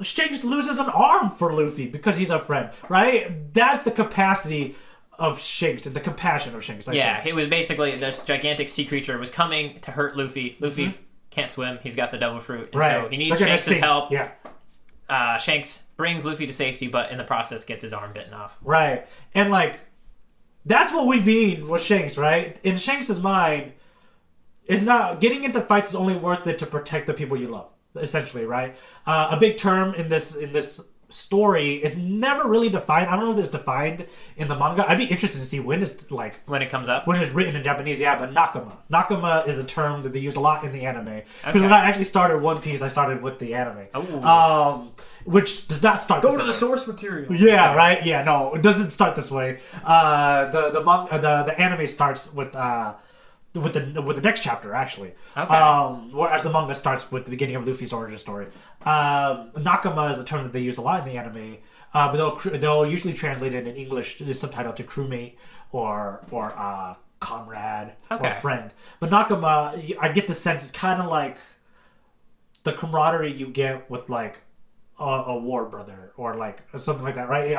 A: Shanks loses an arm for Luffy because he's a friend, right? That's the capacity of Shanks and the compassion of Shanks.
B: It was basically this gigantic sea creature was coming to hurt Luffy. Luffy's can't swim. He's got the devil fruit. And so he needs Shanks' help.
A: Yeah.
B: Shanks brings Luffy to safety, but in the process gets his arm bitten off.
A: Right. And, like, that's what we mean with Shanks, right? In Shanks' mind, it's not... Getting into fights is only worth it to protect the people you love, essentially, right? A big term in this story is never really defined. I don't know if it's defined in the manga. I'd be interested to see when it's like
B: when it comes up.
A: When it's written in Japanese, yeah. But Nakama is a term that they use a lot in the anime. Because when I actually started One Piece, I started with the anime. Which does not start.
B: Go to the source material.
A: Yeah, right. Yeah, no, it doesn't start this way. The anime starts with the next chapter, actually. Whereas the manga starts with the beginning of Luffy's origin story. Nakama is a term that they use a lot in the anime, but they'll usually translate it in English, subtitled to crewmate or comrade or friend. But Nakama, I get the sense it's kind of like the camaraderie you get with like a war brother or like something like that, right?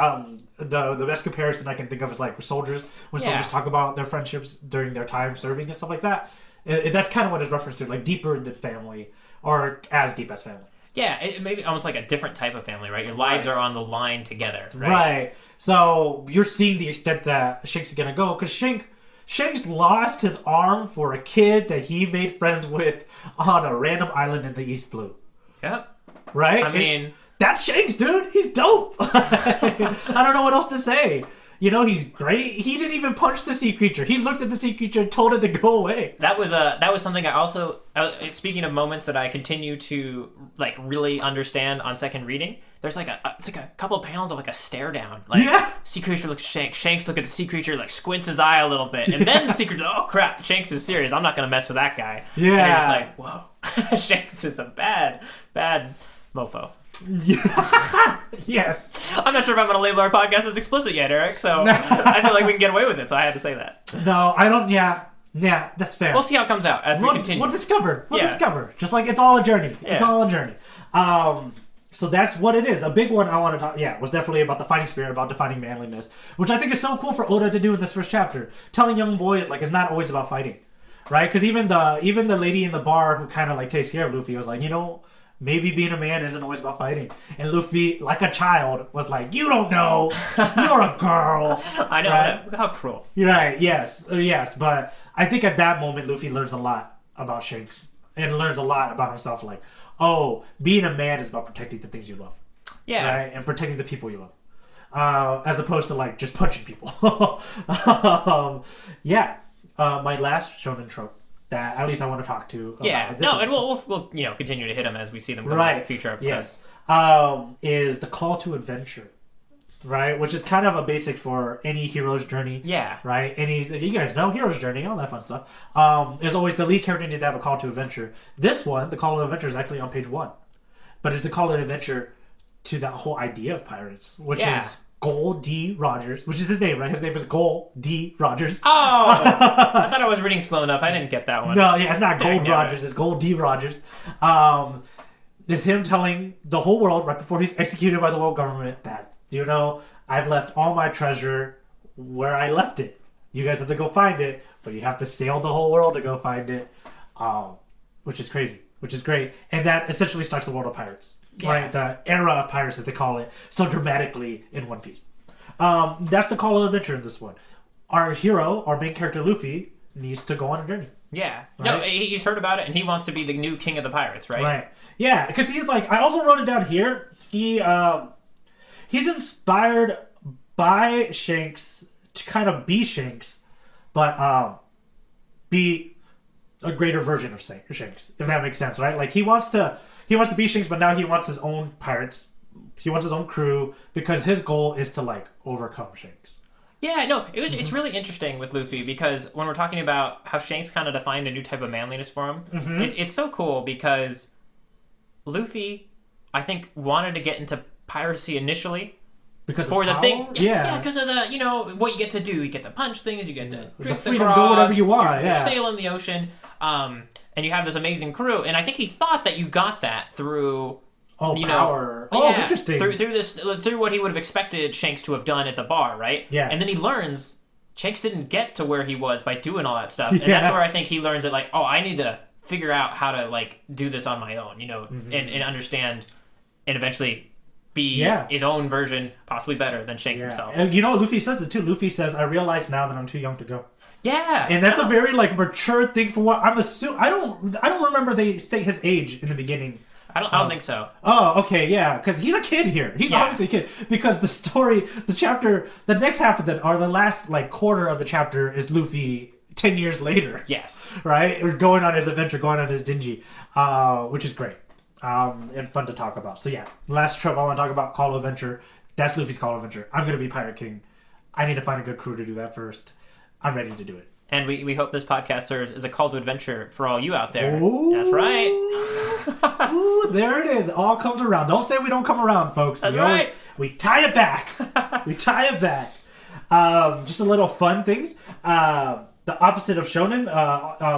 A: The best comparison I can think of is like soldiers, when soldiers talk about their friendships during their time serving and stuff like that. That's kind of what it's referenced to, like deeper than family or as deep as family.
B: Yeah, it may be almost like a different type of family, right? Your lives are on the line together, right?
A: Right. So you're seeing the extent that Shanks is gonna go, because Shanks lost his arm for a kid that he made friends with on a random island in the East Blue.
B: Yep.
A: Right?
B: I mean,
A: that's Shanks, dude. He's dope. I don't know what else to say. You know, he's great. He didn't even punch the sea creature. He looked at the sea creature and told it to go away.
B: That was something I also. Speaking of moments that I continue to like really understand on second reading, there's like it's like a couple of panels of like a stare down. Like sea creature looks at Shanks. Shanks look at the sea creature, like squints his eye a little bit, and then the sea creature, oh crap, Shanks is serious. I'm not gonna mess with that guy. Yeah. And it's like, whoa, Shanks is a bad mofo.
A: Yes.
B: I'm not sure if I'm going to label our podcast as explicit yet, Eric, so I feel like we can get away with it, so I had to say that.
A: No, I don't. Yeah, that's fair.
B: We'll see how it comes out as we continue.
A: We'll discover. Just like it's all a journey. Yeah. It's all a journey. So that's what it is. A big one I want to talk, was definitely about the fighting spirit, about defining manliness, which I think is so cool for Oda to do in this first chapter. Telling young boys, like, it's not always about fighting, right? Because even the lady in the bar who kind of, like, takes care of Luffy was like, you know, maybe being a man isn't always about fighting. And Luffy, like a child, was like, you don't know. You're a girl.
B: I know.
A: Right?
B: How cruel.
A: Right, yes. But I think at that moment, Luffy learns a lot about Shanks. And learns a lot about himself. Like, oh, being a man is about protecting the things you love.
B: Yeah.
A: Right? And protecting the people you love. As opposed to, like, just punching people. My last shonen trope that at least I want to talk to.
B: And we'll continue to hit them as we see them come out in future episodes.
A: Yes. Is the call to adventure, right? Which is kind of a basic for any hero's journey.
B: Yeah.
A: Right. You guys know hero's journey, all that fun stuff. Is always the lead character needs to have a call to adventure. This one, the call to adventure, is actually on page 1, but it's the call to adventure to that whole idea of pirates, which is Gold D. Rogers, which is his name, right? His name is Gold D. Rogers.
B: Oh! I thought I was reading slow enough. I didn't get that one.
A: No, it's not Gold Rogers. It's Gold D. Rogers. There's him telling the whole world right before he's executed by the world government that, you know, I've left all my treasure where I left it. You guys have to go find it, but you have to sail the whole world to go find it, which is crazy, which is great. And that essentially starts the world of pirates. Right, the era of pirates, as they call it, so dramatically in One Piece. That's the call of adventure in this one. Our hero, our main character Luffy, needs to go on a journey.
B: Yeah. Right? No, he's heard about it, and he wants to be the new king of the pirates, right?
A: Right. Yeah, because he's like, I also wrote it down here. He's inspired by Shanks to kind of be Shanks, but be a greater version of Shanks, if that makes sense, right? Like he wants to be Shanks, but now he wants his own pirates. He wants his own crew because his goal is to like overcome Shanks.
B: Yeah, no, it's really interesting with Luffy because when we're talking about how Shanks kind of defined a new type of manliness for him, it's so cool because Luffy, I think, wanted to get into piracy initially.
A: Because
B: for
A: of
B: the
A: power?
B: thing, yeah, because of the, you know, what you get to do. You get to punch things, you get to drink the
A: freedom,
B: grog,
A: go whatever you want,
B: you sail in the ocean, and you have this amazing crew. And I think he thought that you got that through,
A: power. Interesting.
B: Through what he would have expected Shanks to have done at the bar, right?
A: Yeah.
B: And then he learns Shanks didn't get to where he was by doing all that stuff, and that's where I think he learns that, like, oh, I need to figure out how to like do this on my own, you know, and understand, and eventually be his own version, possibly better than Shanks himself.
A: And you know, Luffy says it too. Luffy says, "I realize now that I'm too young to go."
B: Yeah,
A: and that's a very like mature thing for what I'm assuming. I don't remember they state his age in the beginning.
B: I don't think so.
A: Oh, okay, yeah, because he's a kid here. He's obviously a kid because the story, the next half of the last like quarter of the chapter is Luffy 10 years later.
B: Yes.
A: Right? Or going on his adventure, going on his dingy, which is great and fun to talk about. So yeah, last trip I want to talk about Call of Adventure. That's Luffy's Call of Adventure. I'm going to be Pirate King. I need to find a good crew to do that first. I'm ready to do it.
B: And we hope this podcast serves as a call to adventure for all you out there.
A: Ooh.
B: That's right.
A: Ooh, there it is. It all comes around. Don't say we don't come around, folks.
B: That's right.
A: We tie it back. We tie it back. Just a little fun things. The opposite of shonen,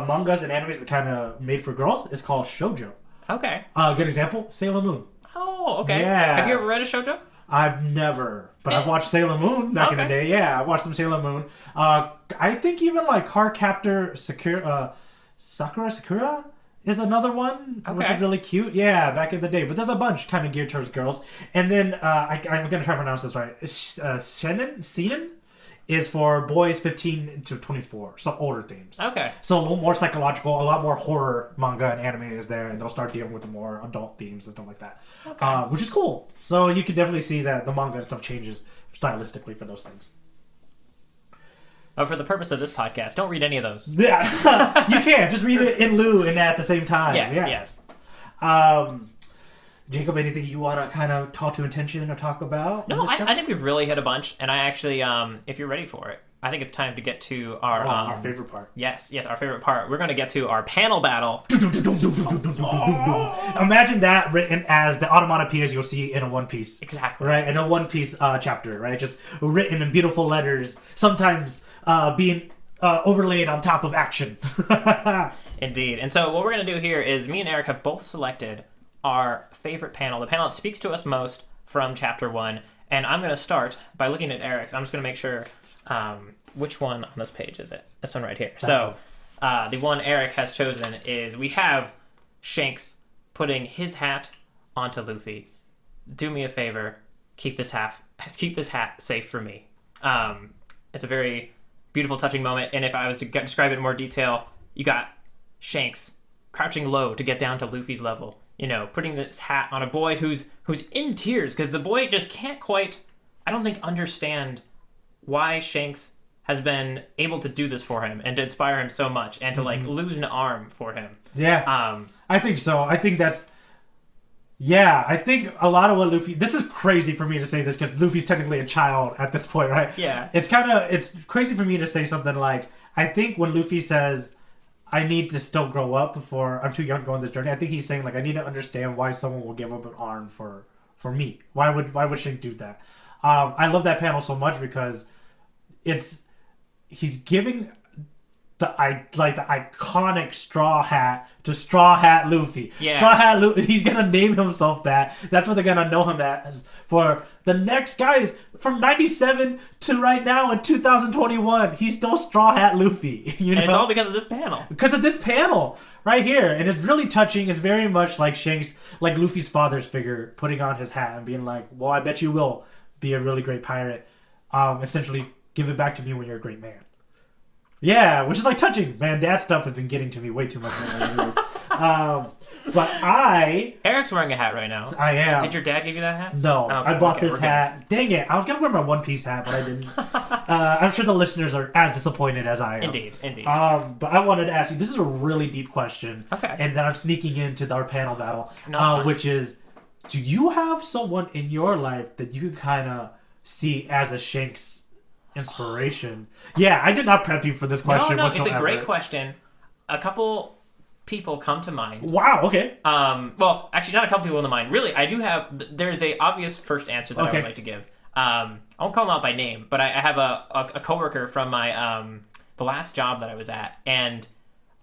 A: mangas and animes that kind of made for girls is called shoujo.
B: Okay.
A: Good example, Sailor Moon.
B: Oh, okay.
A: Yeah.
B: Have you ever read a shoujo?
A: I've never, but I've watched Sailor Moon back in the day. Yeah, I watched some Sailor Moon. I think even like Cardcaptor Sakura is another one, which is really cute. Yeah, back in the day. But there's a bunch kind of geared towards girls. And then I'm going to try to pronounce this right. Seinen is for boys 15 to 24, some older themes.
B: Okay.
A: So a little more psychological, a lot more horror manga and anime is there, and they'll start dealing with the more adult themes and stuff like that, which is cool. So you can definitely see that the manga and stuff changes stylistically for those things.
B: Oh, for the purpose of this podcast, don't read any of those.
A: Yeah, you can. Just read it in lieu and at the same time.
B: Yes.
A: Jacob, anything you want to kind of call to attention or talk about?
B: No, I think we've really hit a bunch, and I actually, if you're ready for it, I think it's time to get to our
A: favorite part.
B: Yes, our favorite part. We're going to get to our panel battle.
A: Imagine that written as the onomatopoeias you'll see in a One Piece.
B: Exactly.
A: Right, in a One Piece chapter, right? Just written in beautiful letters, sometimes being overlaid on top of action.
B: Indeed. And so what we're going to do here is me and Eric have both selected our favorite panel, the panel that speaks to us most from Chapter 1. And I'm going to start by looking at Eric's. I'm just going to make sure which one on this page is it. This one right here. So the one Eric has chosen is we have Shanks putting his hat onto Luffy. Do me a favor, keep this hat safe for me. It's a very beautiful, touching moment. And if I was to describe it in more detail, you got Shanks crouching low to get down to Luffy's level. You know, putting this hat on a boy who's in tears because the boy just can't quite, I don't think, understand why Shanks has been able to do this for him and to inspire him so much and to like lose an arm for him.
A: Yeah. I think so. I think that's. Yeah, I think a lot of what Luffy. This is crazy for me to say this because Luffy's technically a child at this point, right?
B: Yeah.
A: It's crazy for me to say something like, I think when Luffy says, I need to still grow up before I'm too young to go on this journey. I think he's saying like I need to understand why someone will give up an arm for me. Why would Shank do that? I love that panel so much because he's giving the iconic straw hat to Straw Hat Luffy.
B: Yeah.
A: Straw Hat Luffy. He's gonna name himself that. That's what they're gonna know him as for the next guys from '97 to right now in 2021. He's still Straw Hat Luffy. You know?
B: And it's all because of this panel.
A: Because of this panel right here, and it's really touching. It's very much like Shanks, like Luffy's father's figure, putting on his hat and being like, "Well, I bet you will be a really great pirate. Essentially, give it back to me when you're a great man." Yeah, which is like touching, man. That stuff has been getting to me way too much. But
B: Eric's wearing a hat right now.
A: I am.
B: Did your dad give you that hat?
A: No, I bought this hat. Dang it! I was gonna wear my One Piece hat, but I didn't. I'm sure the listeners are as disappointed as I am.
B: Indeed.
A: But I wanted to ask you. This is a really deep question.
B: Okay.
A: And then I'm sneaking into our panel battle,
B: No,
A: which is, do you have someone in your life that you can kind of see as a Shanks inspiration? Yeah, I did not prep you for this question.
B: No,
A: whatsoever.
B: it's a great question. A couple people come to mind.
A: Wow. Okay.
B: Well, actually, not a couple people in the mind. Really, I do have. There's a obvious first answer that I would like to give. I won't call them out by name, but I have a coworker from my the last job that I was at, and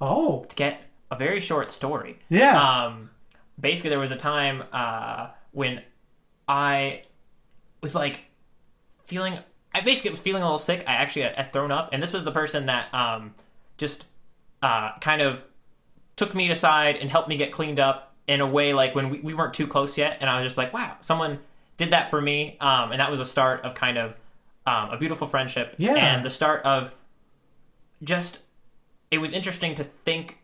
B: to get a very short story.
A: Yeah.
B: Basically, there was a time when I was like feeling. I basically was feeling a little sick. I actually had thrown up, and this was the person that just kind of took me aside and helped me get cleaned up in a way like when we weren't too close yet, and I was just like, wow, someone did that for me, and that was the start of kind of a beautiful friendship, and the start of just, it was interesting to think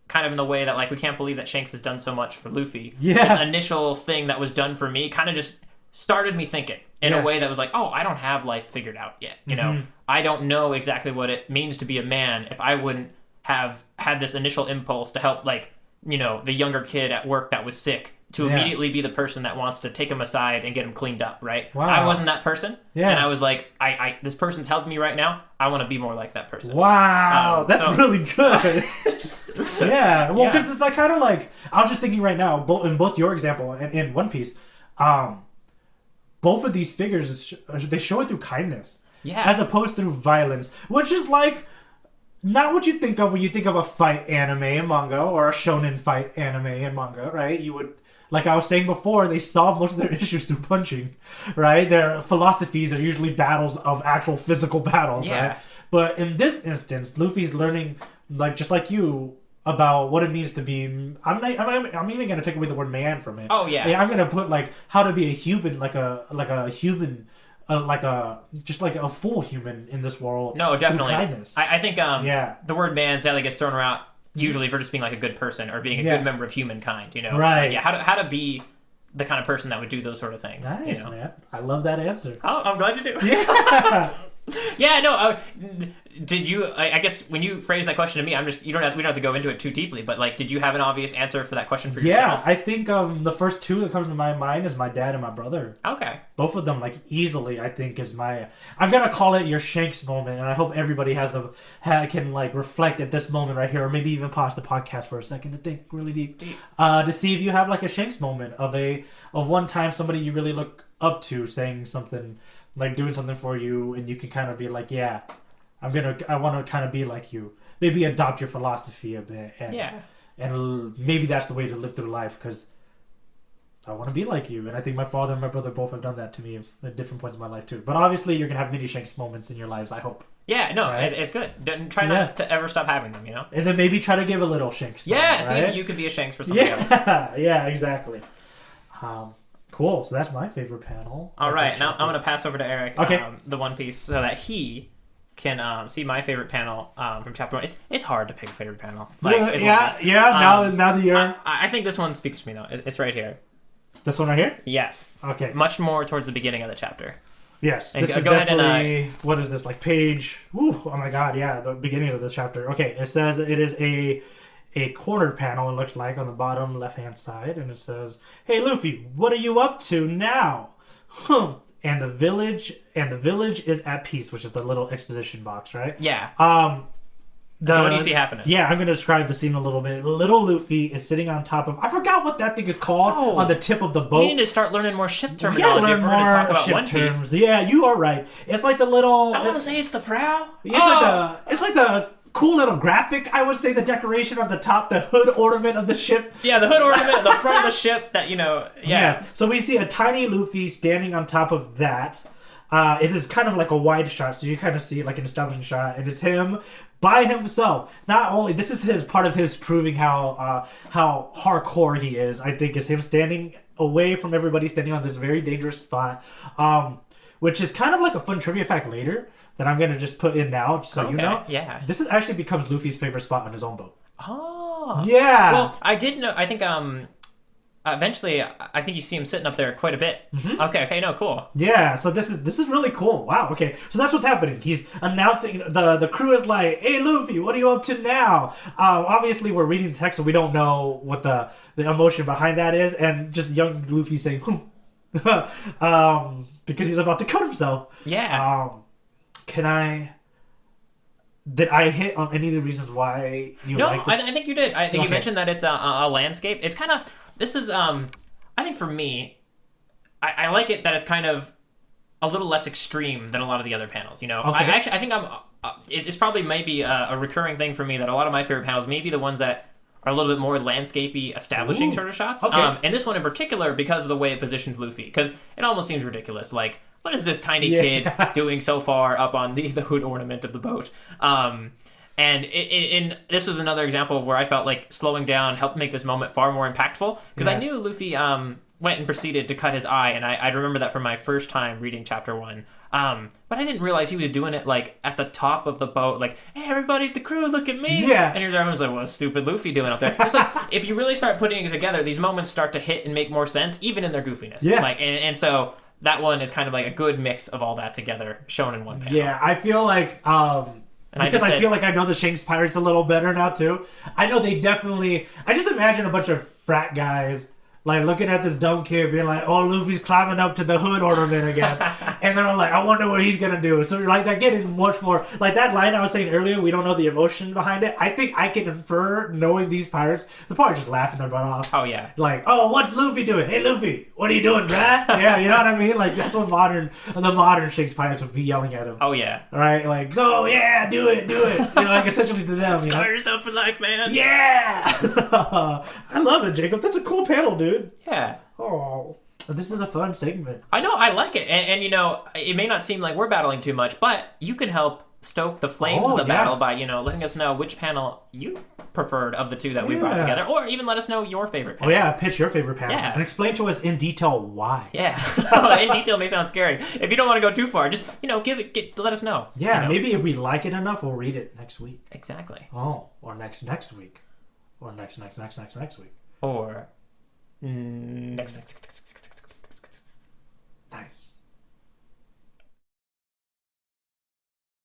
B: kind of in the way that like we can't believe that Shanks has done so much for Luffy.
A: Yeah.
B: This initial thing that was done for me kind of just started me thinking in a way that was like, oh, I don't have life figured out yet. You know, I don't know exactly what it means to be a man if I wouldn't have had this initial impulse to help, like, you know, the younger kid at work that was sick to immediately be the person that wants to take him aside and get him cleaned up, right?
A: Wow.
B: I wasn't that person.
A: Yeah.
B: And I was like, this person's helping me right now. I want to be more like that person.
A: Wow. That's really good. Yeah. Well, because it's like kind of like, I was just thinking right now, in both your example and in One Piece, both of these figures, they show it through kindness.
B: Yeah.
A: As opposed through violence, which is like not what you think of when you think of a fight anime and manga or a shonen fight anime and manga, right? You would, like I was saying before, they solve most of their issues through punching, right? Their philosophies are usually battles of actual physical battles, right? But in this instance, Luffy's learning, like just like you, about what it means to be. I'm even gonna take away the word man from it.
B: Oh yeah.
A: I'm gonna put like how to be a human, like a human. Just like a full human in this world.
B: No, definitely.
A: Kindness.
B: I think the word man sadly gets thrown around usually for just being like a good person or being a good member of humankind. You know,
A: right?
B: Like, how to be the kind of person that would do those sort of things.
A: Nice,
B: you know?
A: man. I love that answer.
B: Oh, I'm glad you do.
A: Yeah.
B: Yeah, no. Did you? I guess when you phrase that question to me, we don't have to go into it too deeply. But like, did you have an obvious answer for that question for yourself?
A: Yeah, I think the first two that comes to my mind is my dad and my brother.
B: Okay.
A: Both of them, like easily, I think is my. I'm gonna call it your Shanks moment, and I hope everybody can like reflect at this moment right here, or maybe even pause the podcast for a second to think really deep. To see if you have like a Shanks moment of one time somebody you really look up to saying something. Like doing something for you, and you can kind of be like, yeah, I want to kind of be like you. Maybe adopt your philosophy a bit, and maybe that's the way to live through life because I want to be like you. And I think my father and my brother both have done that to me at different points in my life too. But obviously, you're gonna have mini Shanks moments in your lives. I hope.
B: Yeah, no,
A: right?
B: It's good. Try not to ever stop having them. You know.
A: And then maybe try to give a little Shanks.
B: Yeah,
A: moment,
B: see
A: right?
B: if you could be a Shanks for somebody else.
A: Yeah, exactly. Cool. So that's my favorite panel.
B: All right. Now I'm going to pass over to Eric,
A: okay.
B: The One Piece, so that he can see my favorite panel from Chapter 1. It's hard to pick a favorite panel. Like,
A: now that you're...
B: I think this one speaks to me, though. It's right here.
A: This one right here?
B: Yes.
A: Okay.
B: Much more towards the beginning of the chapter.
A: Yes.
B: And
A: this is
B: go ahead
A: definitely... what is this? Like page... Whew, oh my god, yeah. The beginning of this chapter. Okay. It says it is a cornered panel, it looks like, on the bottom left-hand side, and it says, "Hey Luffy, what are you up to now?" And the village is at peace, which is the little exposition box, right?
B: Yeah.
A: So
B: what do you see happening?
A: Yeah, I'm going to describe the scene a little bit. Little Luffy is sitting on top of... I forgot what that thing is called on the tip of the boat.
B: We need to start learning more ship terminology if we're going to talk about One Piece.
A: Terms. Yeah, you are right. It's like the little...
B: I want to say it's the prow.
A: It's like the cool little graphic, I would say, the decoration on the top, the hood ornament of the ship.
B: Yeah, the hood ornament, the front of the ship that,
A: Yes. So we see a tiny Luffy standing on top of that. It is kind of like a wide shot, so you kind of see like an establishing shot, and it's him by himself. Not only, this is part of his proving how hardcore he is, I think, is him standing away from everybody, standing on this very dangerous spot, which is kind of like a fun trivia fact later that I'm going to just put in now, so you know.
B: Yeah.
A: This actually becomes Luffy's favorite spot on his own boat.
B: Oh.
A: Yeah.
B: Well, I did know, I think, eventually, I think you see him sitting up there quite a bit. Mm-hmm. Okay, no, cool.
A: Yeah, so this is really cool. Wow, okay. So that's what's happening. He's announcing, the crew is like, "Hey, Luffy, what are you up to now?" Obviously, we're reading the text, so we don't know what the emotion behind that is, and just young Luffy saying, because he's about to cut himself.
B: Yeah.
A: Did I hit on any of the reasons why you like this?
B: No, I think you did. I think you mentioned that it's a landscape. It's kind of... This is... I think for me, I like it that it's kind of a little less extreme than a lot of the other panels, you know? Okay. I think it's probably maybe a recurring thing for me that a lot of my favorite panels may be the ones that are a little bit more landscapey, establishing sort of shots. Okay. And this one in particular, because of the way it positions Luffy, because it almost seems ridiculous. Like, what is this tiny kid doing so far up on the hood ornament of the boat? And this was another example of where I felt like slowing down helped make this moment far more impactful. Because I knew Luffy went and proceeded to cut his eye, and I remember that from my first time reading chapter 1. But I didn't realize he was doing it like at the top of the boat, like, hey, everybody at the crew, look at me.
A: Yeah.
B: And everyone's like, what's stupid Luffy doing up there? It's like, if you really start putting it together, these moments start to hit and make more sense, even in their goofiness.
A: Yeah.
B: Like, and so that one is kind of like a good mix of all that together, shown in one panel.
A: Yeah, I feel like
B: And
A: because I feel like I know the Shanks pirates a little better now too. I know they definitely. I just imagine a bunch of frat guys like looking at this dumb kid, being like, "Oh, Luffy's climbing up to the hood ornament again," and they're like, "I wonder what he's gonna do." So like they're getting much more like that line I was saying earlier. We don't know the emotion behind it. I think I can infer, knowing these pirates, they're probably just laughing their butt off.
B: Oh yeah.
A: Like, oh, what's Luffy doing? Hey, Luffy, what are you doing, bruh? Yeah, you know what I mean? Like, that's what the modern Shanks pirates would be yelling at him.
B: Oh yeah.
A: Right? Like, go, yeah, do it. You know, like, essentially to them, you know?
B: Scar yourself for life, man.
A: Yeah! I love it, Jacob. That's a cool panel, dude.
B: Yeah.
A: Oh, this is a fun segment.
B: I know, I like it. And you know, it may not seem like we're battling too much, but you can help stoke the flames of the battle by, you know, letting us know which panel you preferred of the two that we brought together, or even let us know your favorite panel.
A: Oh yeah, pitch your favorite panel.
B: Yeah.
A: And explain to us in detail why.
B: Yeah. In detail may sound scary. If you don't want to go too far, just, you know, let us know.
A: Yeah,
B: you know?
A: maybe if we like it enough, we'll read it next week.
B: Exactly.
A: Oh, or next week. Or next week.
B: Or next.